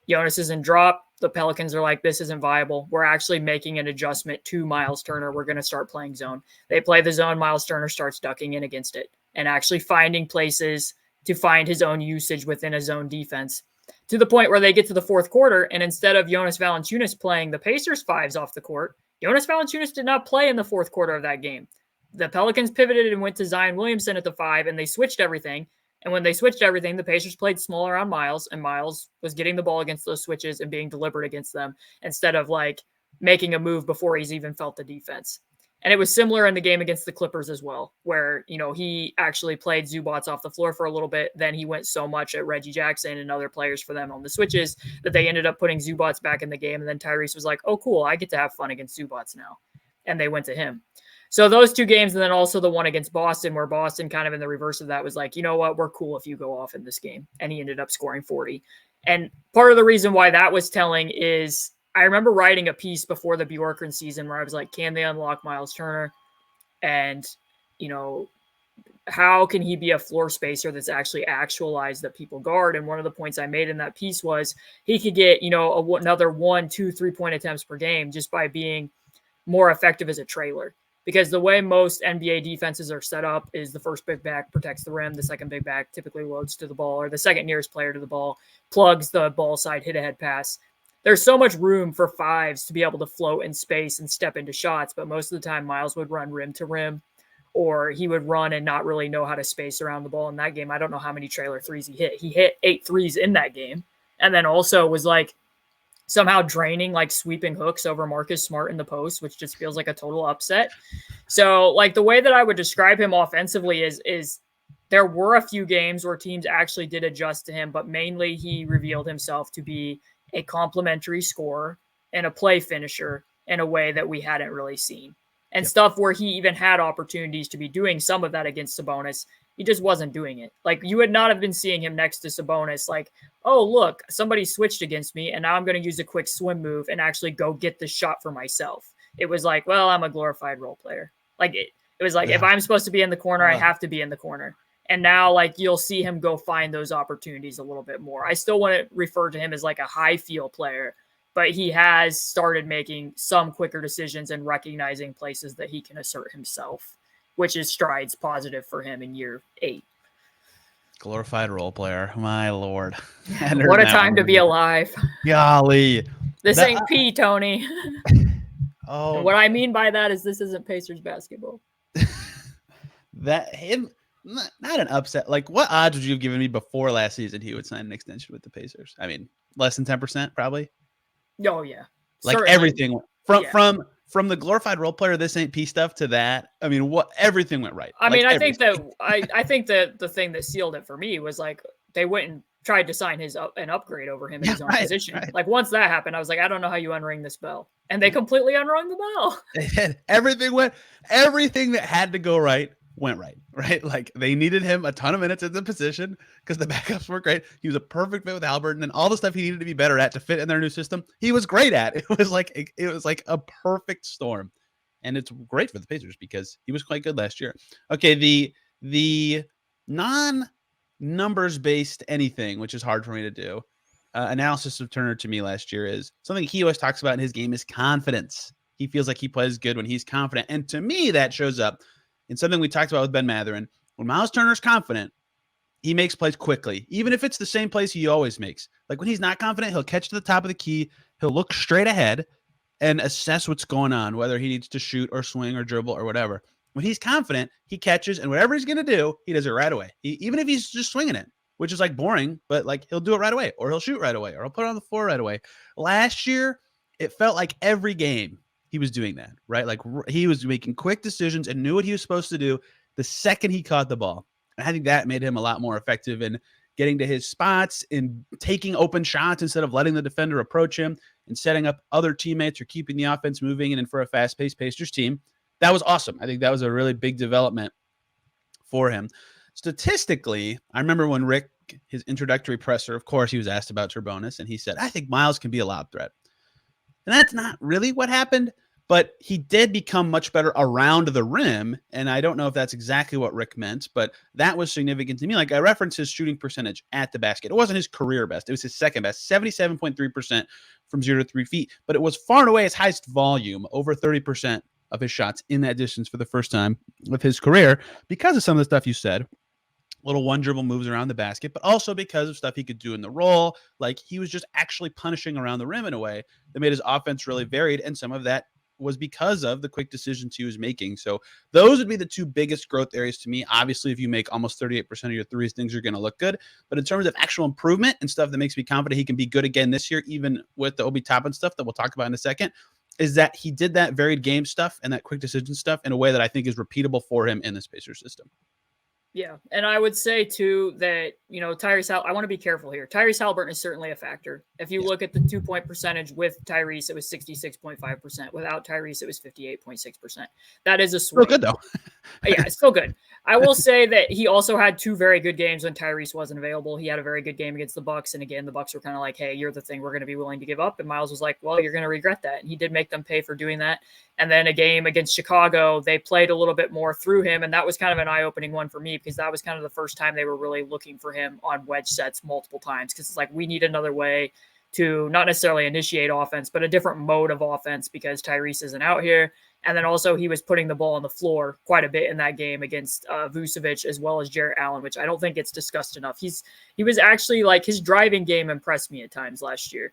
Jonas isn't drop. The Pelicans are like, this isn't viable. We're actually making an adjustment to Myles Turner. We're going to start playing zone. They play the zone. Myles Turner starts ducking in against it and actually finding places to find his own usage within a zone defense, to the point where they get to the fourth quarter. And instead of Jonas Valanciunas playing the Pacers 5s off the court, Jonas Valanciunas did not play in the fourth quarter of that game. The Pelicans pivoted and went to Zion Williamson at the 5, and they switched everything. And when they switched everything, the Pacers played smaller on Myles, and Myles was getting the ball against those switches and being deliberate against them instead of like making a move before he's even felt the defense. And it was similar in the game against the Clippers as well, where, he actually played Zubats off the floor for a little bit. Then he went so much at Reggie Jackson and other players for them on the switches that they ended up putting Zubats back in the game. And then Tyrese was like, oh, cool, I get to have fun against Zubats now. And they went to him. So those two games, and then also the one against Boston, where Boston kind of in the reverse of that was like, you know what, we're cool if you go off in this game. And he ended up scoring 40. And part of the reason why that was telling is I remember writing a piece before the Bjorkgren season where I was like, can they unlock Myles Turner? And, how can he be a floor spacer that's actually actualized that people guard? And one of the points I made in that piece was he could get, another 1, 2, 3-point attempts per game just by being more effective as a trailer. Because the way most NBA defenses are set up is the first big back protects the rim, the second big back typically loads to the ball, or the second nearest player to the ball plugs the ball side hit-ahead pass. There's so much room for fives to be able to float in space and step into shots, but most of the time Myles would run rim to rim, or he would run and not really know how to space around the ball in that game. I don't know how many trailer threes he hit. He hit 8 threes in that game, and then also was like somehow draining like sweeping hooks over Marcus Smart in the post, which just feels like a total upset. So like the way that I would describe him offensively is there were a few games where teams actually did adjust to him, but mainly he revealed himself to be a complementary scorer and a play finisher in a way that we hadn't really seen. And stuff where he even had opportunities to be doing some of that against Sabonis, he just wasn't doing it. Like you would not have been seeing him next to Sabonis like, oh, look, somebody switched against me and now I'm going to use a quick swim move and actually go get the shot for myself. It was like, well, I'm a glorified role player. Like it was like, if I'm supposed to be in the corner, I have to be in the corner. And now like you'll see him go find those opportunities a little bit more. I still want to refer to him as like a high feel player, but he has started making some quicker decisions and recognizing places that he can assert himself, which is strides positive for him in year 8. Glorified role player. My Lord. What a time to be alive. Golly. This ain't P, Tony. Oh, and what I mean by that is this isn't Pacers basketball. Not an upset. Like, what odds would you have given me before last season he would sign an extension with the Pacers? I mean, less than 10% probably. Oh yeah, like certainly. Everything from the glorified role player, this ain't P stuff to that. I mean, everything went right. I mean, I think that the thing that sealed it for me was like they went and tried to sign an upgrade over him in his own position. Right. Like once that happened, I was like, I don't know how you unring this bell, and they completely unrung the bell. Everything that had to go right went right? Like they needed him a ton of minutes at the position because the backups were great. He was a perfect fit with Halliburton, and all the stuff he needed to be better at to fit in their new system, he was great at. It was like a perfect storm, and it's great for the Pacers because he was quite good last year. Okay, the non-numbers based anything, which is hard for me to do, analysis of Turner to me last year is something he always talks about in his game is confidence. He feels like he plays good when he's confident, and to me that shows up in something we talked about with Ben Mathurin. When Myles Turner's confident, he makes plays quickly, even if it's the same plays he always makes. Like when he's not confident, he'll catch to the top of the key, he'll look straight ahead and assess what's going on, whether he needs to shoot or swing or dribble or whatever. When he's confident, he catches, and whatever he's going to do, he does it right away. Even if he's just swinging it, which is like boring, but like he'll do it right away, or he'll shoot right away, or he'll put it on the floor right away. Last year, it felt like every game he was doing that, right? Like he was making quick decisions and knew what he was supposed to do the second he caught the ball. And I think that made him a lot more effective in getting to his spots, in taking open shots instead of letting the defender approach him, and setting up other teammates or keeping the offense moving. And for a fast-paced Pacers team, that was awesome. I think that was a really big development for him. Statistically, I remember when Rick, his introductory presser, of course, he was asked about Turbonis, and he said, I think Myles can be a lob threat. And that's not really what happened, but he did become much better around the rim. And I don't know if that's exactly what Rick meant, but that was significant to me. Like I referenced his shooting percentage at the basket. It wasn't his career best. It was his second best, 77.3% from 0 to 3 feet, but it was far and away his highest volume, over 30% of his shots in that distance for the first time of his career because of some of the stuff you said. Little one dribble moves around the basket, but also because of stuff he could do in the roll. Like he was just actually punishing around the rim in a way that made his offense really varied. And some of that was because of the quick decisions he was making. So those would be the two biggest growth areas to me. Obviously, if you make almost 38% of your threes, things are going to look good. But in terms of actual improvement and stuff that makes me confident he can be good again this year, even with the Obi Toppin stuff that we'll talk about in a second, is that he did that varied game stuff and that quick decision stuff in a way that I think is repeatable for him in this Pacers system. Yeah, and I would say, too, that, I want to be careful here. Tyrese Haliburton is certainly a factor. If you look at the 2-point percentage with Tyrese, it was 66.5%. Without Tyrese, it was 58.6%. That is a swing. Still good, though. Yeah, it's still good. I will say that he also had two very good games when Tyrese wasn't available. He had a very good game against the Bucks, and again, the Bucks were kind of like, hey, you're the thing we're going to be willing to give up. And Myles was like, well, you're going to regret that. And he did make them pay for doing that. And then a game against Chicago, they played a little bit more through him, and that was kind of an eye-opening one for me because that was kind of the first time they were really looking for him on wedge sets multiple times because it's like we need another way to not necessarily initiate offense, but a different mode of offense because Tyrese isn't out here. And then also he was putting the ball on the floor quite a bit in that game against Vucevic as well as Jarrett Allen, which I don't think gets discussed enough. He was actually like his driving game impressed me at times last year.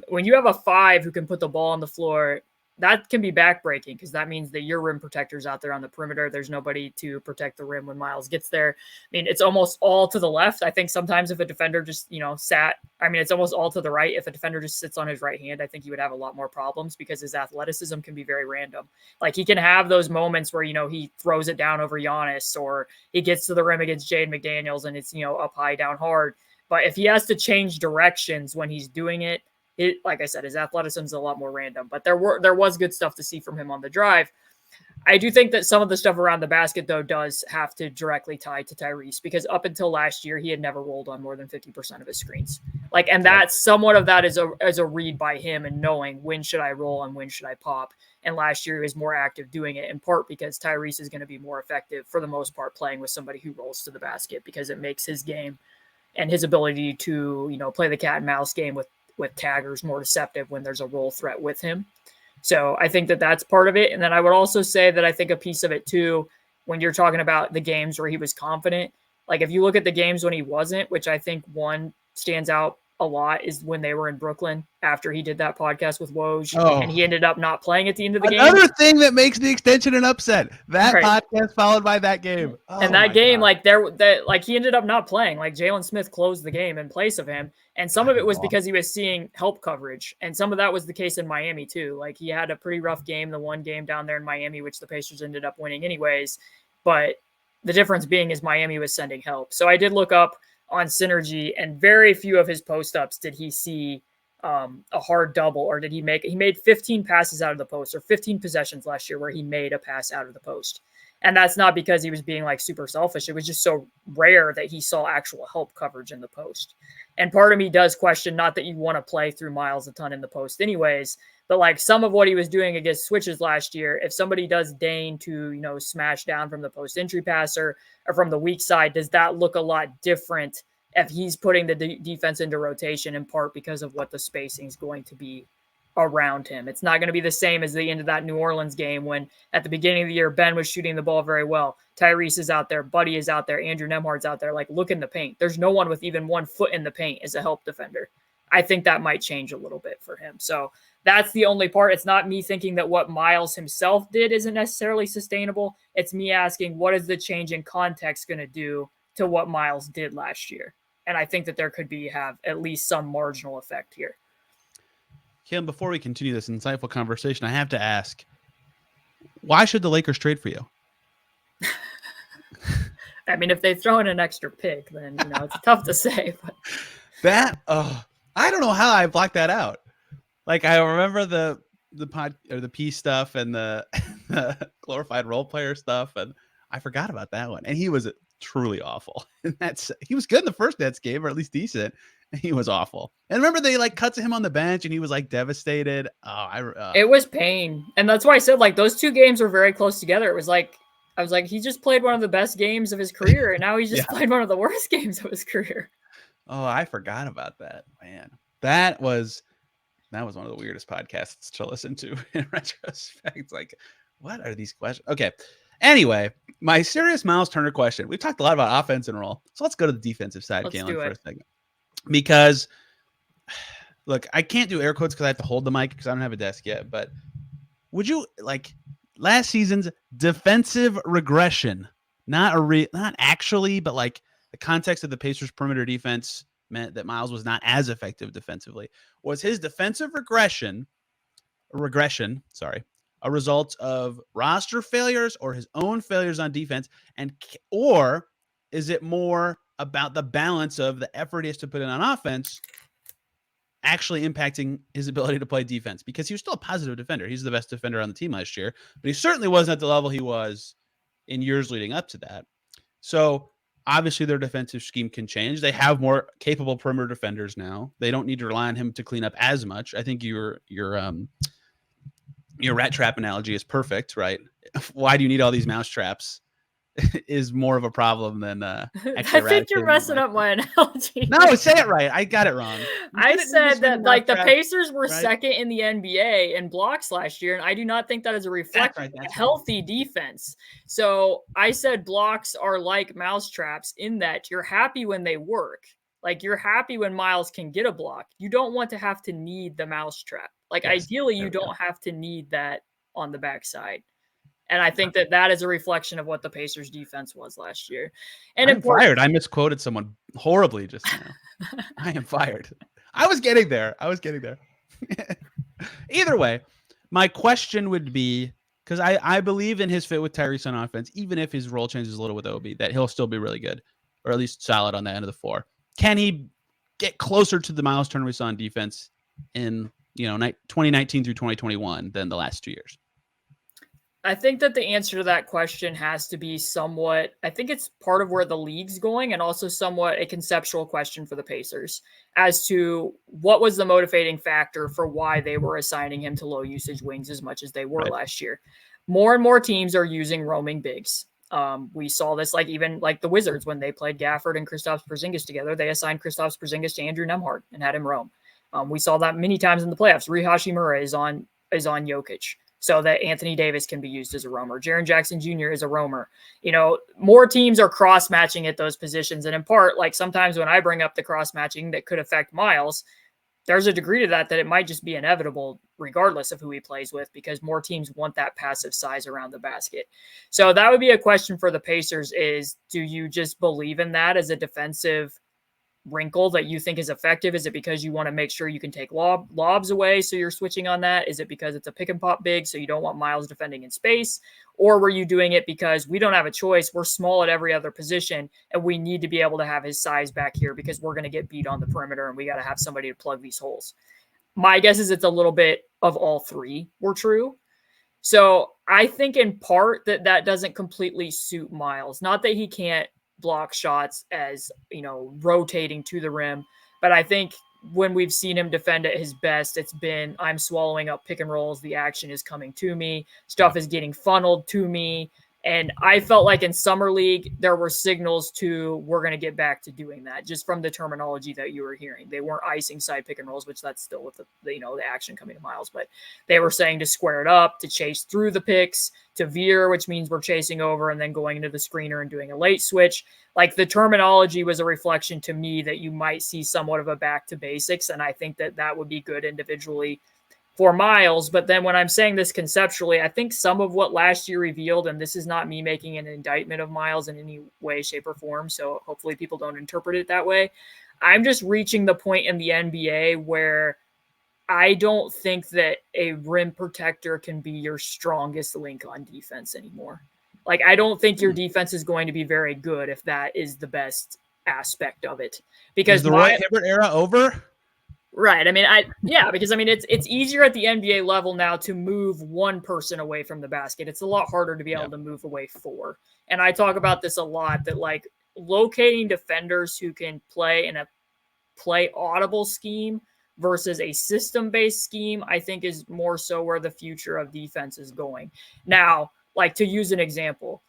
When you have a 5 who can put the ball on the floor, that can be backbreaking because that means that your rim protector's out there on the perimeter. There's nobody to protect the rim when Myles gets there. I mean, it's almost all to the left. I think sometimes if a defender just, it's almost all to the right. If a defender just sits on his right hand, I think he would have a lot more problems because his athleticism can be very random. Like he can have those moments where, he throws it down over Giannis or he gets to the rim against Jaden McDaniels and it's, up high, down hard. But if he has to change directions when he's doing it, like I said, his athleticism is a lot more random, but there was good stuff to see from him on the drive. I do think that some of the stuff around the basket, though, does have to directly tie to Tyrese because up until last year, he had never rolled on more than 50% of his screens. And that's somewhat of that is a read by him and knowing when should I roll and when should I pop. And last year he was more active doing it in part because Tyrese is going to be more effective for the most part playing with somebody who rolls to the basket because it makes his game and his ability to, play the cat and mouse game with taggers more deceptive when there's a roll threat with him. So I think that that's part of it. And then I would also say that I think a piece of it too, when you're talking about the games where he was confident, like if you look at the games when he wasn't, which I think one stands out a lot is when they were in Brooklyn after he did that podcast with Woj and he ended up not playing at the end of the game. Another thing that makes the extension an upset, that podcast followed by that game. And that game, God. He ended up not playing. Like Jalen Smith closed the game in place of him. And some of it was because he was seeing help coverage. And some of that was the case in Miami too. Like he had a pretty rough game, the one game down there in Miami, which the Pacers ended up winning anyways. But the difference being is Miami was sending help. So I did look up on Synergy, and very few of his post-ups did he see a hard double, or did he made 15 passes out of the post, or 15 possessions last year where he made a pass out of the post. And that's not because he was being super selfish. It was just so rare that he saw actual help coverage in the post. And part of me does question, not that you want to play through Myles a ton in the post anyways, but some of what he was doing against switches last year, if somebody does deign to, smash down from the post entry passer or from the weak side, does that look a lot different if he's putting the defense into rotation in part because of what the spacing is going to be around him? It's not going to be the same as the end of that New Orleans game when at the beginning of the year, Ben was shooting the ball very well. Tyrese is out there. Buddy is out there. Andrew Nemhard's out there. Look in the paint. There's no one with even 1 foot in the paint as a help defender. I think that might change a little bit for him. So that's the only part. It's not me thinking that what Myles himself did isn't necessarily sustainable. It's me asking, what is the change in context going to do to what Myles did last year? And I think that there could have at least some marginal effect here. Kim, before we continue this insightful conversation, I have to ask, why should the Lakers trade for you? I mean, if they throw in an extra pick, then, it's tough to say. But I don't know how I blocked that out. I remember the pod or the P stuff and the glorified role player stuff, and I forgot about that one. And he was truly awful. And he was good in the first Nets game, or at least decent. And he was awful. And remember they cut to him on the bench, and he was devastated. It was pain, and that's why I said those two games were very close together. It was I was he just played one of the best games of his career, and now he's just played one of the worst games of his career. Oh, I forgot about that, man. That was one of the weirdest podcasts to listen to in retrospect. What are these questions? Okay. Anyway, my serious Myles Turner question. We've talked a lot about offense and roll. So let's go to the defensive side, Kalen, for a second. Because, look, I can't do air quotes because I have to hold the mic because I don't have a desk yet. But would you like last season's defensive regression? Not actually, but like the context of the Pacers' perimeter defense meant that Myles was not as effective defensively. Was his defensive regression, a result of roster failures or his own failures on defense, or is it more about the balance of the effort he has to put in on offense actually impacting his ability to play defense? Because he was still a positive defender. He's the best defender on the team last year, but he certainly wasn't at the level he was in years leading up to that. So obviously their defensive scheme can change. They have more capable perimeter defenders now. They don't need to rely on him to clean up as much. I think your rat trap analogy is perfect, right? Why do you need all these mouse traps? Is more of a problem than I think you're messing up my analogy. No, say it right. I got it wrong. I said that like the Pacers were second in the NBA in blocks last year, and I do not think that is a reflection of a healthy defense. So I said blocks are like mouse traps in that you're happy when they work. Like you're happy when Myles can get a block. You don't want to have to need the mouse trap. Like ideally, you don't have to need that on the backside. And I think that is a reflection of what the Pacers defense was last year. And I'm fired. I misquoted someone horribly just now. I am fired. I was getting there. Either way, my question would be, because I believe in his fit with Tyrese on offense, even if his role changes a little with Obi, that he'll still be really good, or at least solid on the end of the floor. Can he get closer to the Myles Turner we saw on defense in 2019 through 2021 than the last 2 years? I think that the answer to that question has to be somewhat, I think it's part of where the league's going and also somewhat a conceptual question for the Pacers as to what was the motivating factor for why they were assigning him to low usage wings as much as they were last year. More and more teams are using roaming bigs. We saw this even like the Wizards when they played Gafford and Kristaps Porzingis together. They assigned Kristaps Porzingis to Andrew Nembhard and had him roam. We saw that many times in the playoffs. Rui Hachimura is on Jokic, so that Anthony Davis can be used as a roamer. Jaren Jackson Jr. is a roamer. More teams are cross-matching at those positions. And in part, like sometimes when I bring up the cross-matching that could affect Myles, there's a degree to that it might just be inevitable regardless of who he plays with, because more teams want that passive size around the basket. So that would be a question for the Pacers is, do you just believe in that as a defensive wrinkle that you think is effective? Is it because you want to make sure you can take lobs away, so you're switching on that? Is it because it's a pick and pop big, so you don't want Myles defending in space? Or were you doing it because we don't have a choice, we're small at every other position, and we need to be able to have his size back here because we're going to get beat on the perimeter and we got to have somebody to plug these holes? My guess is it's a little bit of all three were true. So I think in part that doesn't completely suit Myles. Not that he can't block shots as, rotating to the rim. But I think when we've seen him defend at his best, it's been, I'm swallowing up pick and rolls. The action is coming to me. Stuff is getting funneled to me. And I felt like in Summer League, there were signals to, we're going to get back to doing that, just from the terminology that you were hearing. They weren't icing side pick and rolls, which that's still with the action coming to Myles, but they were saying to square it up, to chase through the picks, to veer, which means we're chasing over and then going into the screener and doing a late switch. Like the terminology was a reflection to me that you might see somewhat of a back to basics. And I think that would be good individually for Myles. But then when I'm saying this conceptually, I think some of what last year revealed, and this is not me making an indictment of Myles in any way, shape, or form, so hopefully people don't interpret it that way. I'm just reaching the point in the NBA where I don't think that a rim protector can be your strongest link on defense anymore. Like, I don't think your defense is going to be very good if that is the best aspect of it. Because is the Roy Hibbert era over? Right. Because it's easier at the NBA level now to move one person away from the basket. It's a lot harder to be able to move away four. And I talk about this a lot, that like locating defenders who can play in a play audible scheme versus a system-based scheme, I think is more so where the future of defense is going. Now, like to use an example,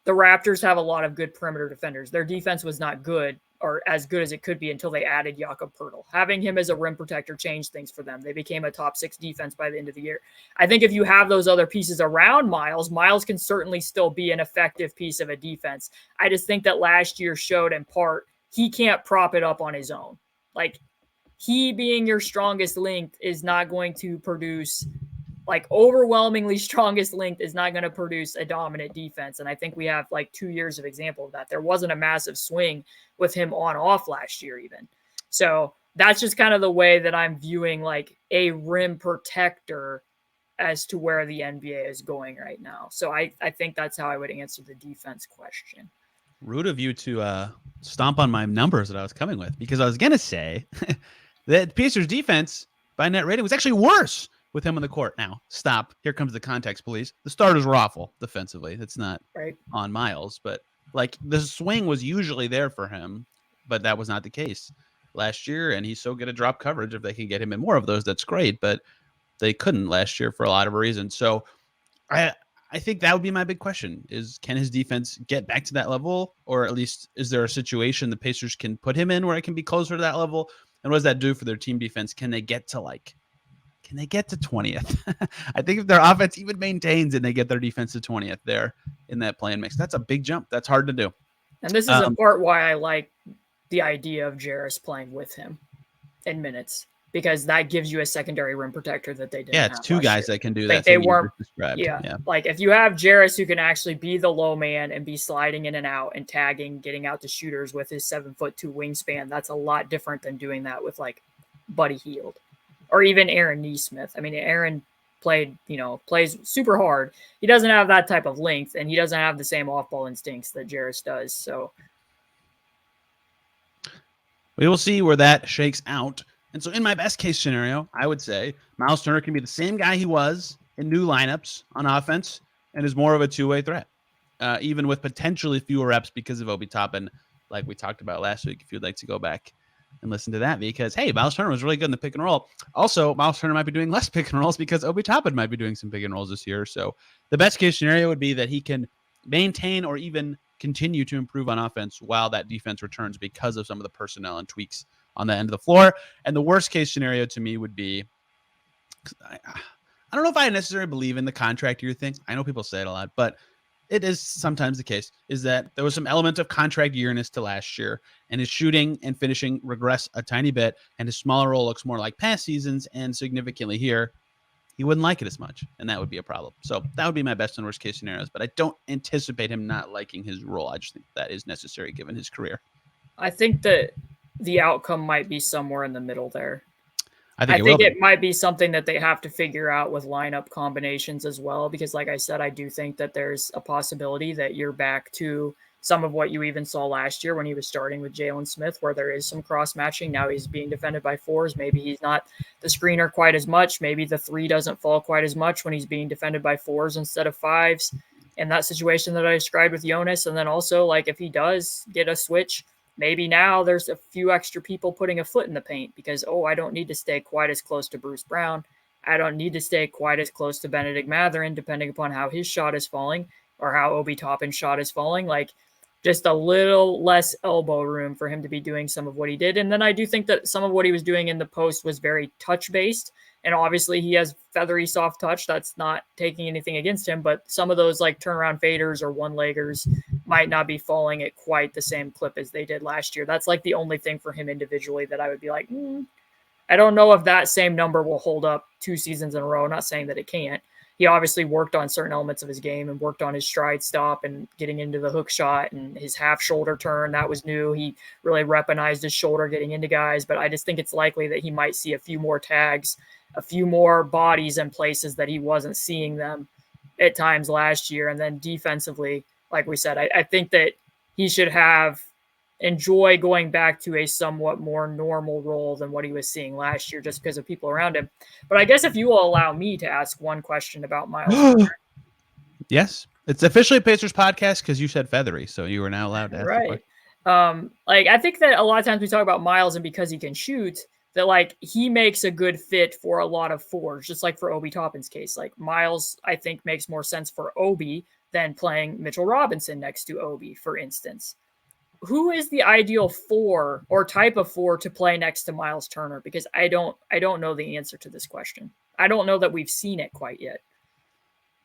the Raptors have a lot of good perimeter defenders. Their defense was not good or as good as it could be until they added Jakob Poeltl. Having him as a rim protector changed things for them. They became a top 6 defense by the end of the year. I think if you have those other pieces around Myles can certainly still be an effective piece of a defense. I just think that last year showed in part he can't prop it up on his own. Like, he being your strongest link is not going to produce like overwhelmingly strongest length is not going to produce a dominant defense. And I think we have like 2 years of example of that. There wasn't a massive swing with him on off last year even. So that's just kind of the way that I'm viewing like a rim protector as to where the NBA is going right now. So I think that's how I would answer the defense question. Rude of you to stomp on my numbers that I was coming with, because I was going to say that Pacers defense by net rating was actually worse with him on the court. Now, stop. Here comes the context, please. The starters were awful defensively. It's not right on Myles, but like the swing was usually there for him, but that was not the case last year. And he's so good at drop coverage. If they can get him in more of those, that's great. But they couldn't last year for a lot of reasons. So I think that would be my big question is, can his defense get back to that level? Or at least is there a situation the Pacers can put him in where it can be closer to that level? And what does that do for their team defense? Can they get to 20th? I think if their offense even maintains and they get their defense to 20th there in that play-in mix, that's a big jump. That's hard to do. And this is in part why I like the idea of Jase playing with him in minutes, because that gives you a secondary rim protector that they didn't have. Yeah, it's two guys that can do like that. They weren't. Yeah. Like if you have Jase who can actually be the low man and be sliding in and out and tagging, getting out to shooters with his 7'2" wingspan, that's a lot different than doing that with like Buddy Hield or even Aaron Nesmith. I mean, Aaron plays super hard. He doesn't have that type of length, and he doesn't have the same off-ball instincts that Jase does. So we will see where that shakes out. And so in my best case scenario, I would say Myles Turner can be the same guy he was in new lineups on offense and is more of a two-way threat, even with potentially fewer reps because of Obi Toppin, like we talked about last week, if you'd like to go back and listen to that, because, hey, Myles Turner was really good in the pick and roll. Also, Myles Turner might be doing less pick and rolls because Obi Toppin might be doing some pick and rolls this year. So the best case scenario would be that he can maintain or even continue to improve on offense while that defense returns because of some of the personnel and tweaks on the end of the floor. And the worst case scenario to me would be, I don't know if I necessarily believe in the contract year thing. I know people say it a lot, but it is sometimes the case, is that there was some element of contract yearness to last year, and his shooting and finishing regress a tiny bit, and his smaller role looks more like past seasons, and significantly here, he wouldn't like it as much, and that would be a problem. So that would be my best and worst case scenarios, but I don't anticipate him not liking his role. I just think that is necessary given his career. I think that the outcome might be somewhere in the middle there. I think it might be something that they have to figure out with lineup combinations as well, because like I said, I do think that there's a possibility that you're back to some of what you even saw last year when he was starting with Jalen Smith, where there is some cross matching. Now he's being defended by fours. Maybe he's not the screener quite as much. Maybe the three doesn't fall quite as much when he's being defended by fours instead of fives. In that situation that I described with Jonas. And then also, like, if he does get a switch, maybe now there's a few extra people putting a foot in the paint because, I don't need to stay quite as close to Bruce Brown. I don't need to stay quite as close to Benedict Mathurin, depending upon how his shot is falling or how Obi Toppin's shot is falling. Like, just a little less elbow room for him to be doing some of what he did. And then I do think that some of what he was doing in the post was very touch-based. And obviously he has feathery, soft touch. That's not taking anything against him. But some of those like turnaround faders or one-leggers might not be falling at quite the same clip as they did last year. That's like the only thing for him individually that I would be like, I don't know if that same number will hold up 2 seasons in a row. I'm not saying that it can't. He obviously worked on certain elements of his game and worked on his stride stop and getting into the hook shot and his half shoulder turn. That was new. He really weaponized his shoulder getting into guys, but I just think it's likely that he might see a few more tags, a few more bodies in places that he wasn't seeing them at times last year. And then defensively, like we said, I think that he should enjoy going back to a somewhat more normal role than what he was seeing last year just because of people around him. But I guess if you will allow me to ask one question about Myles Turner. Yes. It's officially a Pacers podcast because you said feathery, so you are now allowed to ask right. I think that a lot of times we talk about Myles and because he can shoot, that like he makes a good fit for a lot of fours, just like for Obi Toppin's case. Like Myles, I think, makes more sense for Obi than playing Mitchell Robinson next to Obi, for instance. Who is the ideal four or type of four to play next to Myles Turner? Because I don't know the answer to this question. I don't know that we've seen it quite yet.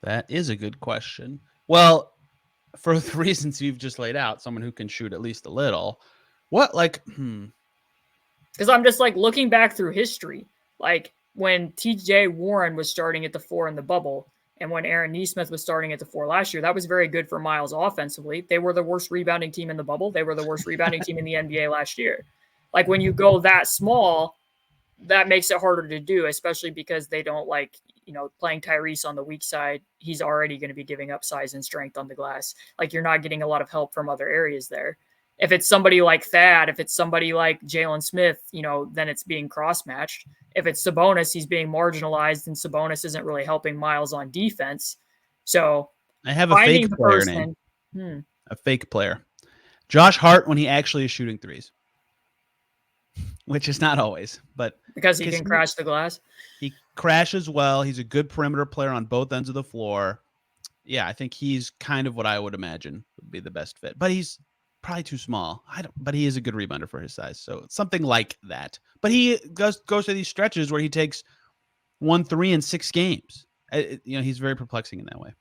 That is a good question. Well, for the reasons you've just laid out, someone who can shoot at least a little. What, like, Because I'm just like looking back through history, like when TJ Warren was starting at the 4 in the bubble, and when Aaron Nesmith was starting at the 4 last year, that was very good for Myles offensively. They were the worst rebounding team in the bubble. They were the worst rebounding team in the NBA last year. Like, when you go that small, that makes it harder to do, especially because they don't like, playing Tyrese on the weak side. He's already going to be giving up size and strength on the glass. Like, you're not getting a lot of help from other areas there. If it's somebody like Thad, if it's somebody like Jalen Smith, then it's being cross-matched. If it's Sabonis, he's being marginalized, and Sabonis isn't really helping Myles on defense. So I have a fake player name. A fake player. Josh Hart when he actually is shooting threes. Which is not always, but because he can crash the glass. He crashes well. He's a good perimeter player on both ends of the floor. Yeah, I think he's kind of what I would imagine would be the best fit. But he's probably too small. But he is a good rebounder for his size. So something like that. But he goes to these stretches where he takes 1-3 in 6 games. He's very perplexing in that way.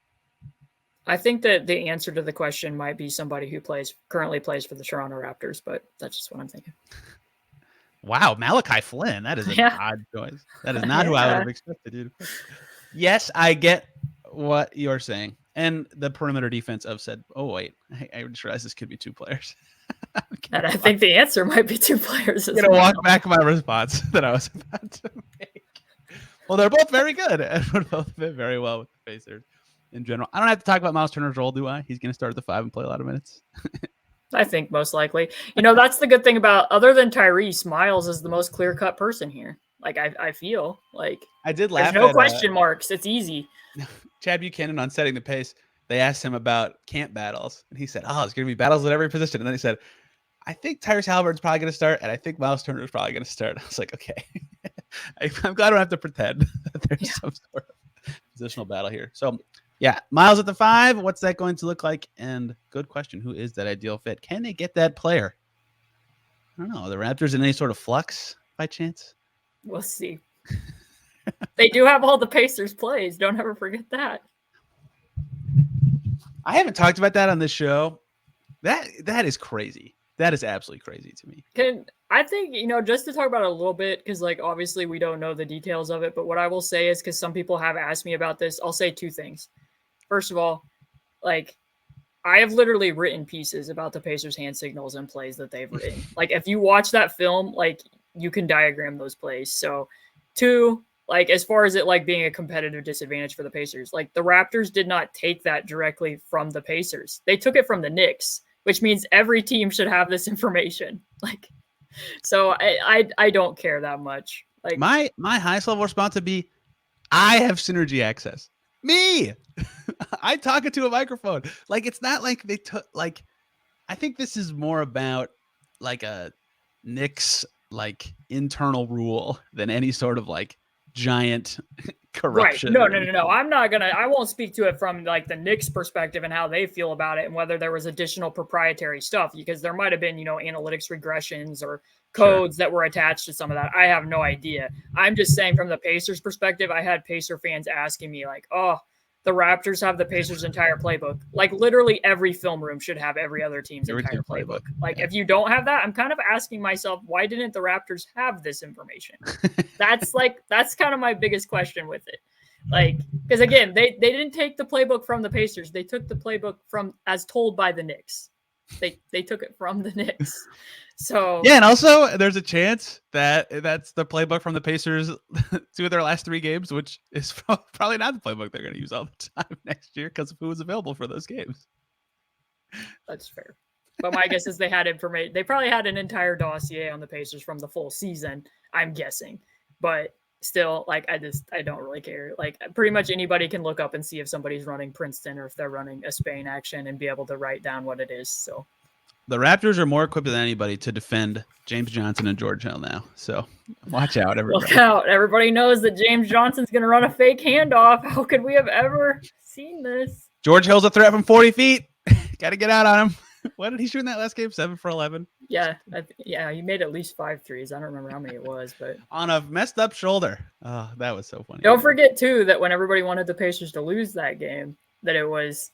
I think that the answer to the question might be somebody who currently plays for the Toronto Raptors, but that's just what I'm thinking. Wow, Malachi Flynn. That is an odd choice. That is not who I would have expected, dude. Yes, I get what you're saying. And the perimeter defense of said, oh, wait, I just realized this could be 2 players. And I think the answer might be 2 players. I'm going to walk back my response that I was about to make. Well, they're both very good and would both fit very well with the Pacers in general. I don't have to talk about Myles Turner's role, do I? He's going to start at the 5 and play a lot of minutes. I think most likely. That's the good thing about, other than Tyrese, Myles is the most clear-cut person here. Like, I feel like I did laugh. There's no question marks. It's easy. Chad Buchanan on Setting the Pace, they asked him about camp battles, and he said, "Oh, it's going to be battles at every position." And then he said, "I think Tyrese Halliburton's probably going to start, and I think Myles Turner is probably going to start." I was like, "Okay, I'm glad I don't have to pretend that there's some sort of positional battle here." So, yeah, Myles at the 5. What's that going to look like? And good question: who is that ideal fit? Can they get that player? I don't know. Are the Raptors in any sort of flux by chance? We'll see. They do have all the Pacers plays. Don't ever forget that. I haven't talked about that on this show. That is crazy. That is absolutely crazy to me. I think, just to talk about it a little bit, because obviously we don't know the details of it, but what I will say is, because some people have asked me about this, I'll say 2 things. First of all, I have literally written pieces about the Pacers' hand signals and plays that they've written. If you watch that film, you can diagram those plays. So 2, as far as it being a competitive disadvantage for the Pacers, the Raptors did not take that directly from the Pacers. They took it from the Knicks, which means every team should have this information. So I don't care that much. My highest level response would be, I have synergy access. Me, I talk into a microphone. It's not like they took, I think this is more about a Knicks internal rule than any sort of giant corruption. Right. No. I won't speak to it from the Knicks perspective and how they feel about it and whether there was additional proprietary stuff, because there might have been, analytics regressions or codes that were attached to some of that. I have no idea. I'm just saying from the Pacers perspective, I had Pacer fans asking me oh, the Raptors have the Pacers' entire playbook. Literally every film room should have every other team's entire playbook. If you don't have that, I'm kind of asking myself, why didn't the Raptors have this information? That's kind of my biggest question with it. Because again, they didn't take the playbook from the Pacers. They took the playbook from as told by the Knicks. They took it from the Knicks. So yeah, and also there's a chance that that's the playbook from the Pacers 2 of their last 3 games, which is probably not the playbook they're going to use all the time next year because of who was available for those games. That's fair. But my guess is they had information. They probably had an entire dossier on the Pacers from the full season, I'm guessing. But still, I don't really care. Pretty much anybody can look up and see if somebody's running Princeton or if they're running a Spain action and be able to write down what it is. So the Raptors are more equipped than anybody to defend James Johnson and George Hill now. So watch out, everybody. Look out. Everybody knows that James Johnson's going to run a fake handoff. How could we have ever seen this? George Hill's a threat from 40 feet. Got to get out on him. What did he shoot in that last game? 7 for 11? Yeah. He made at least 5 threes. I don't remember how many it was, but on a messed up shoulder. Oh, that was so funny. Don't forget, too, that when everybody wanted the Pacers to lose that game, that it was,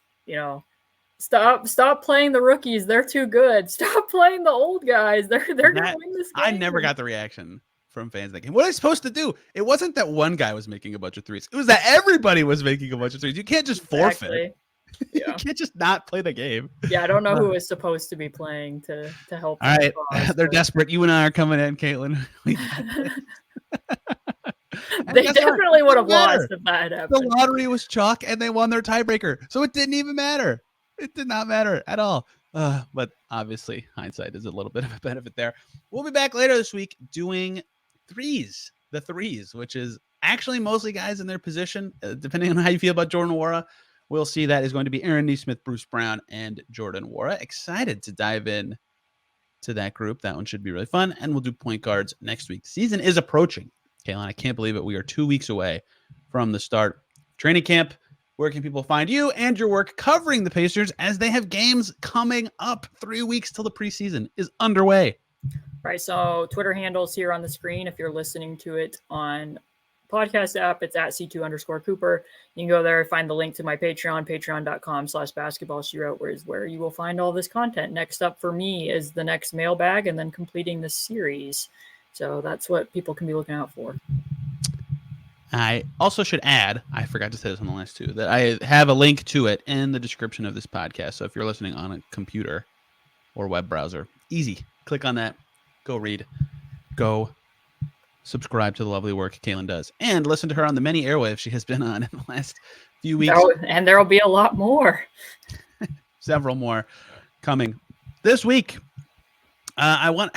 Stop playing the rookies. They're too good. Stop playing the old guys. They're going to win this game. I never got the reaction from fans that game. What are they supposed to do? It wasn't that one guy was making a bunch of threes. It was that everybody was making a bunch of threes. You can't just forfeit. Yeah. You can't just not play the game. Yeah, I don't know who is supposed to be playing to help. All right, they're desperate. You and I are coming in, Caitlin. They definitely would have lost if that had happened. The lottery was chalk, and they won their tiebreaker, so it didn't even matter. It did not matter at all. But obviously, hindsight is a little bit of a benefit there. We'll be back later this week doing the threes, which is actually mostly guys in their position, depending on how you feel about Jordan Nwora. We'll see. That is going to be Aaron Neesmith, Bruce Brown, and Jordan Nwora. Excited to dive in to that group. That one should be really fun. And we'll do point guards next week. Season is approaching. Kaylin, I can't believe it. We are 2 weeks away from the start of training camp. Where can people find you and your work covering the Pacers as they have games coming up? 3 weeks till the preseason is underway. Right. So Twitter handles here on the screen. If you're listening to it on podcast app, it's at C2_Cooper. You can go there and find the link to my Patreon, patreon.com/basketballshootout, where you will find all this content. Next up for me is the next mailbag and then completing the series. So that's what people can be looking out for. I also should add, I forgot to say this on the last two, that I have a link to it in the description of this podcast. So if you're listening on a computer or web browser, easy. Click on that. Go read. Go subscribe to the lovely work Kaylin does. And listen to her on the many airwaves she has been on in the last few weeks. And there will be a lot more. Several more coming this week. Kaylin,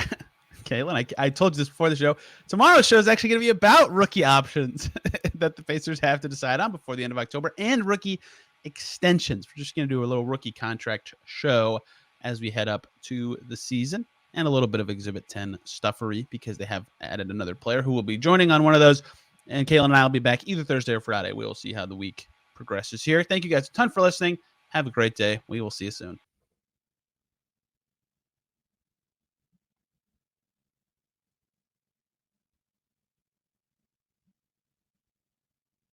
I told you this before the show. Tomorrow's show is actually going to be about rookie options that the Pacers have to decide on before the end of October and rookie extensions. We're just going to do a little rookie contract show as we head up to the season and a little bit of Exhibit 10 stuffery because they have added another player who will be joining on one of those. And Kaylin and I will be back either Thursday or Friday. We will see how the week progresses here. Thank you guys a ton for listening. Have a great day. We will see you soon.